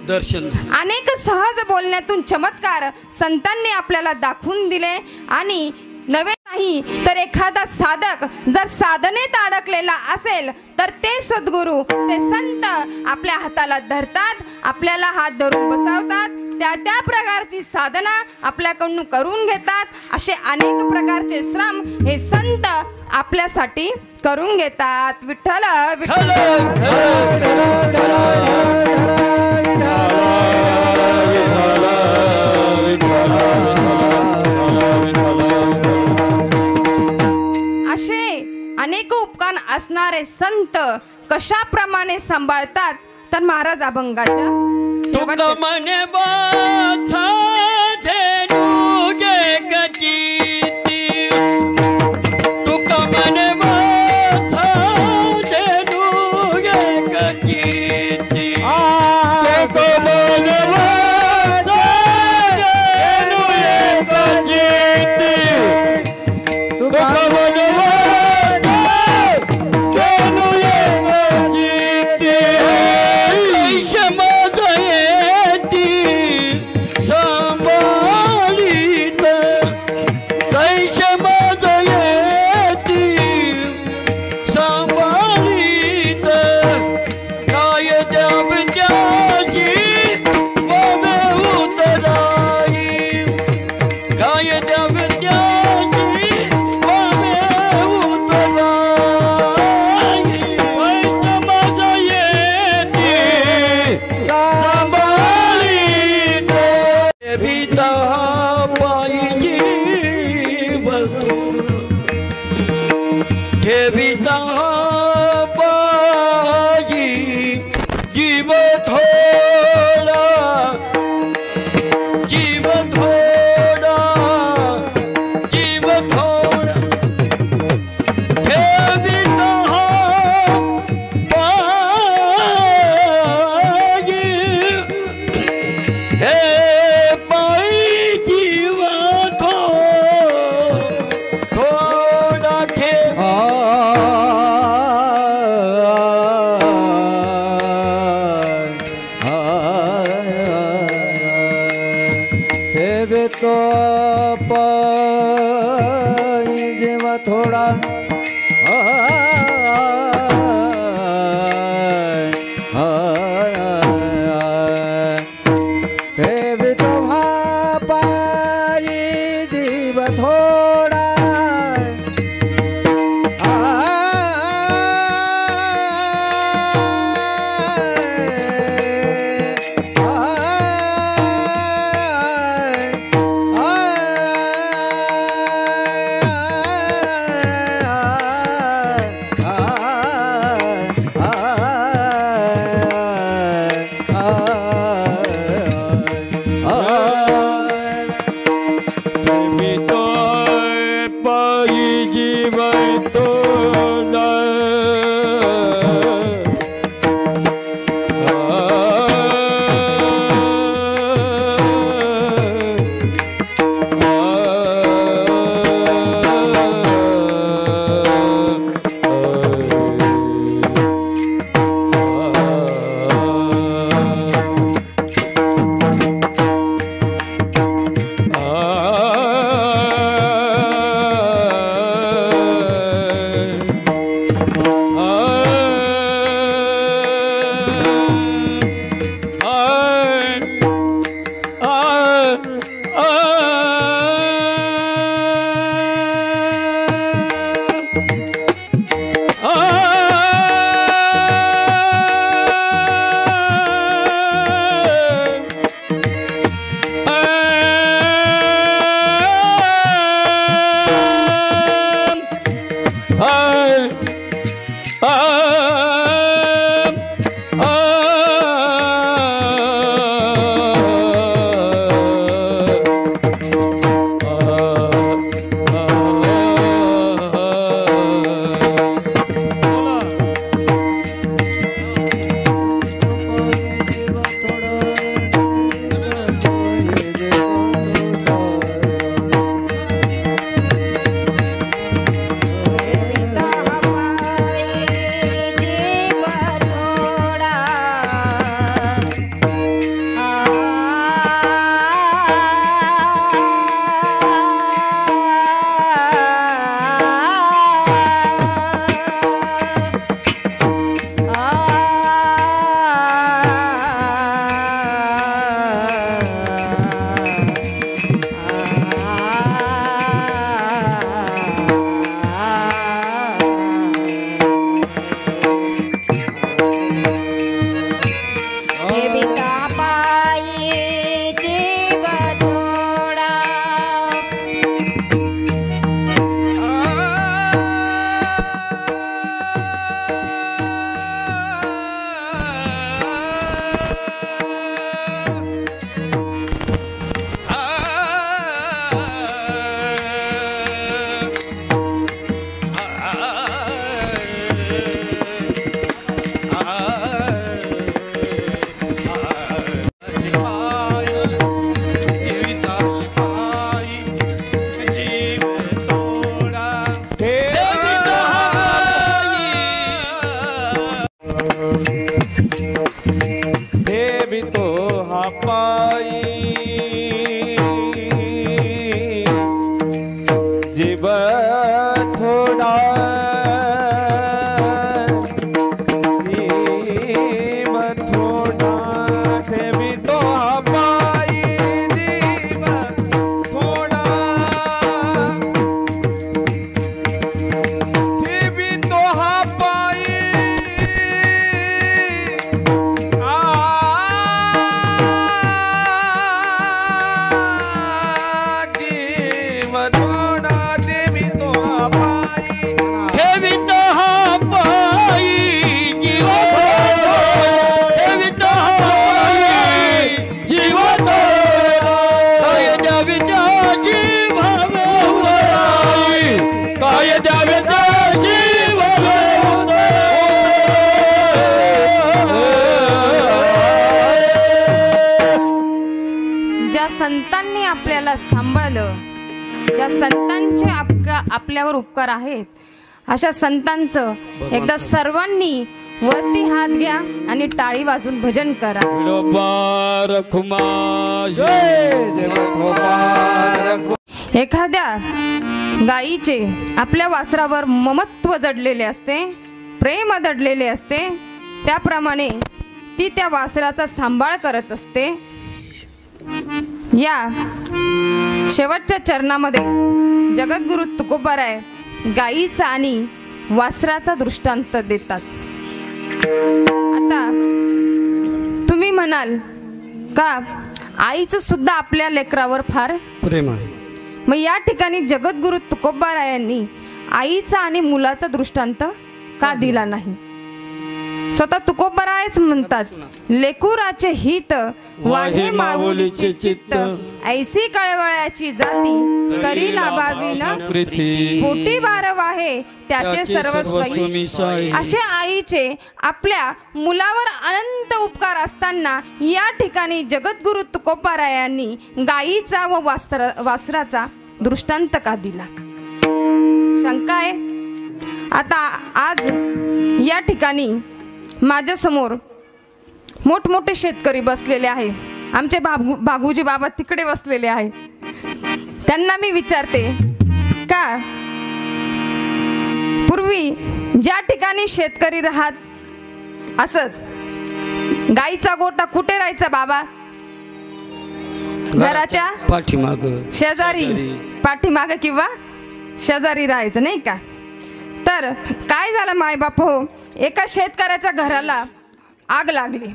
दर्शन. अनेक सहज बोलण्यातून चमत्कार संतांनी आपल्याला दाखवून दिले. आणि नवे नाही तर एखादा साधक जर साधनेत अडकलेला असेल तर ते सद्गुरू, ते संत आपल्या हाताला धरतात, आपल्याला हात धरून बसवतात, त्या प्रकारची साधना आपल्याकडून करून घेतात. असे अनेक प्रकारचे श्रम हे संत आपल्यासाठी करून घेतात. विठ्ठल विठ्ठल असे अनेक उपकार असणारे संत कशाप्रमाणे सांभाळतात तर महाराज अभंगाच्या तुका मने बाथा धेनु गे गचिती तुका मने बाथा धेनु गे गचिती तुका मने बाथा धेनु गे गचिती तुका मने बाथा धेनु गे गचिती ठेविता पायी जीव थोडा जीव थोडा जीव थोडा ठेविता पायी हे पायी जीव थोडा ठेवा तो पाई जेव्हा थोडा ठेवी तो पाई जीव थोडा थोडा जीव थोडा ठेवितो हा पायी जीव थोडा ठेवितो हा पायी जीव थोडा ठेवितो हा पायी ठेवितो हा पायी जीव थोडा ठेवितो हा पायी जीव थोडा काय द्यावीचा जीव काय द्यावीचा जीव ज्या संतांनी आपल्याला सांभाळलं, ज्या संतांचे आपल्यावर उपकार आहेत, अशा संतांचं एकदा सर्वांनी वरती हात घ्या आणि टाळी वाजून भजन करा. विडोबा रखुमा जय विठोबा रखुमा. एखाद्या गायीचे आपल्या वासरावर ममत्व जडलेले असते, प्रेम दडलेले असते, त्याप्रमाणे ती त्या वासराचा सांभाळ करत असते. या शेवटच्या चरणामध्ये जगद्गुरु तुकोबाराय गायीचा आणि वासराचा दृष्टांत देतात. आता तुम्ही म्हणाल का आईचं सुद्धा आपल्या लेकरावर फार प्रेम आहे. मग या ठिकाणी जगद्गुरु तुकोबारायांनी आईचा आणि मुलाचा दृष्टांत का दिला नाही? स्वतः तुकोबारायच म्हणतात, लेकुराचे हित वाहे माऊलीचे चित्त, ऐसी कळवळ्याची जाती करी लाभावी न प्रीती पोटी बार वाहे त्याचे सर्वस्वी. अशा आईचे आपल्या मुलावर अनंत उपकार असताना या ठिकाणी जगद्गुरु तुकोबारायांनी गायीचा व वासराचा दृष्टांत का दिला? शंका आहे. आता आज या ठिकाणी माझ्यासमोर मोठमोठे शेतकरी बसलेले आहे. आमचे भागूजी बाबा तिकडे बसलेले आहे. त्यांना मी विचारते का पूर्वी ज्या ठिकाणी शेतकरी राहत असत, गाईचा गोठा कुठे राहायचा बाबा? घराच्या पाठीमाग शेजारी, पाठीमाग किंवा शेजारी राहायचं नाही का? तर काय झालं माय बाप हो, एका शेतकऱ्याच्या घराला आग लागली.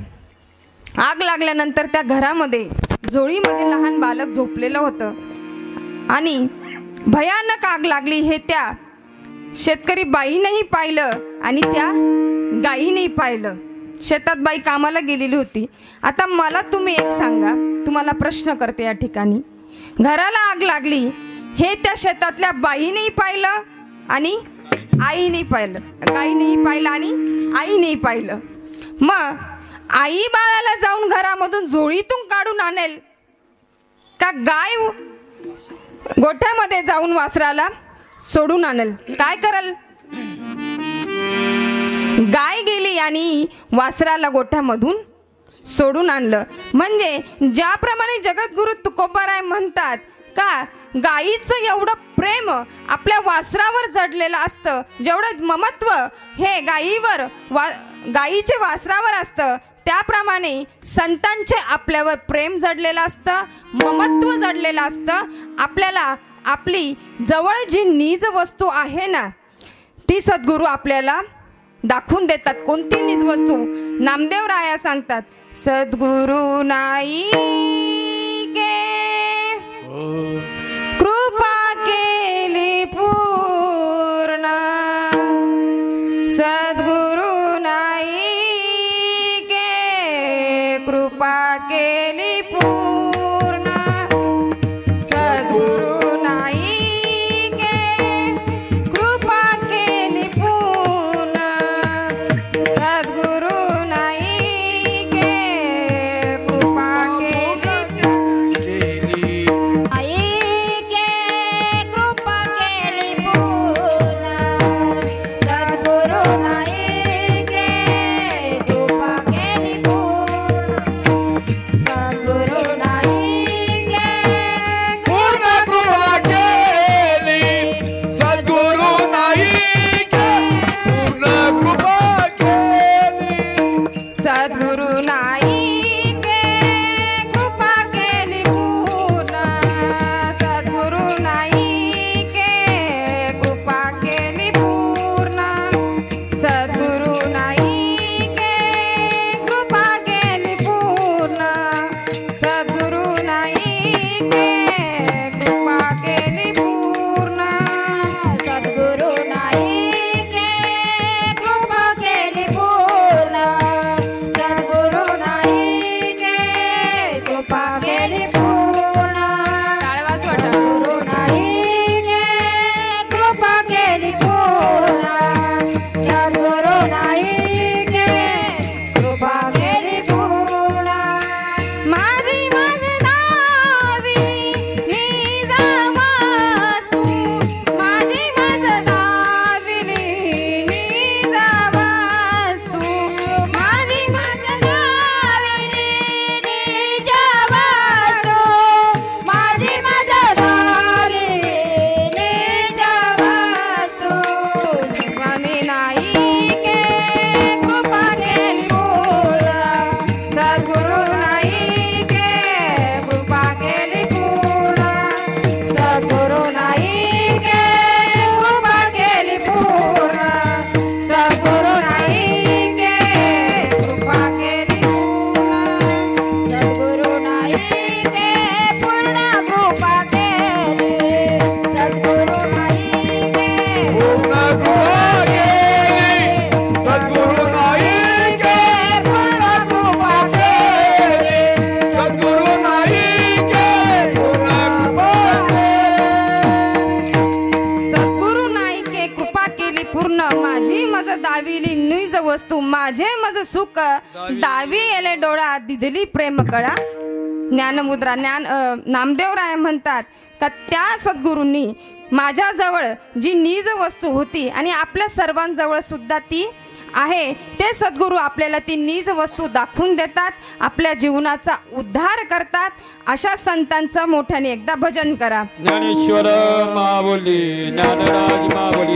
आग लागल्यानंतर त्या घरामध्ये झोळीमध्ये लहान बालक झोपलेलं होतं आणि भयानक आग लागली. हे त्या शेतकरी बाईनेही पाहिलं आणि त्या गाईनेही पाहिलं. शेतात बाई कामाला गेलेली होती. आता मला तुम्ही एक सांगा, तुम्हाला प्रश्न करते या ठिकाणी, घराला आग लागली हे त्या शेतातल्या बाईनेही पाहिलं आणि आईने पाहिलं, गाईनेही पाहिलं आणि आईनेही पाहिलं. मग आई बाळाला जाऊन घरामधून झोळीतून काढून आणेल का गाय गोठ्यामध्ये जाऊन वासराला सोडून आणेल? काय करल? गाय गेली आणि वासराला गोठ्यामधून सोडून आणलं. म्हणजे ज्याप्रमाणे जगद्गुरु तुकोबाराय म्हणतात का गायीचं एवढं प्रेम आपल्या वासरावर जडलेलं असतं, जेवढं ममत्व हे गायीचे वासरावर असतं, त्याप्रमाणे संतांचे आपल्यावर प्रेम जडलेलं असतं, ममत्व जडलेलं असतं. आपल्याला आपली जवळ जी निज वस्तू आहे ना, ती सद्गुरू आपल्याला दाखवून देतात. कोणती निज वस्तू? नामदेव राया सांगतात, सद्गुरू नाही गे कृपा केली पूर्ण, सद्गुरू नाही गे कृपा केली पूर्ण, सद्गुरू नाही गे कृपा केली पूर्ण, सद्गुरू नाही गे कृपा केली पूर्ण माझी मज दाविली निज वस्तू माझे मज सुख दावी येले डोळा दिदली प्रेम कळा. ज्ञानमुद्रा नामदेवराय म्हणतात का त्या सद्गुरूंनी माझ्याजवळ जी निज वस्तू होती आणि आपल्या सर्वांजवळ सुद्धा ती आहे, ते सद्गुरू आपल्याला ती निज वस्तू दाखवून देतात, आपल्या जीवनाचा उद्धार करतात. अशा संतांचं मोठ्याने एकदा भजन करा. ज्ञानेश्वर माऊली ज्ञानराज माऊली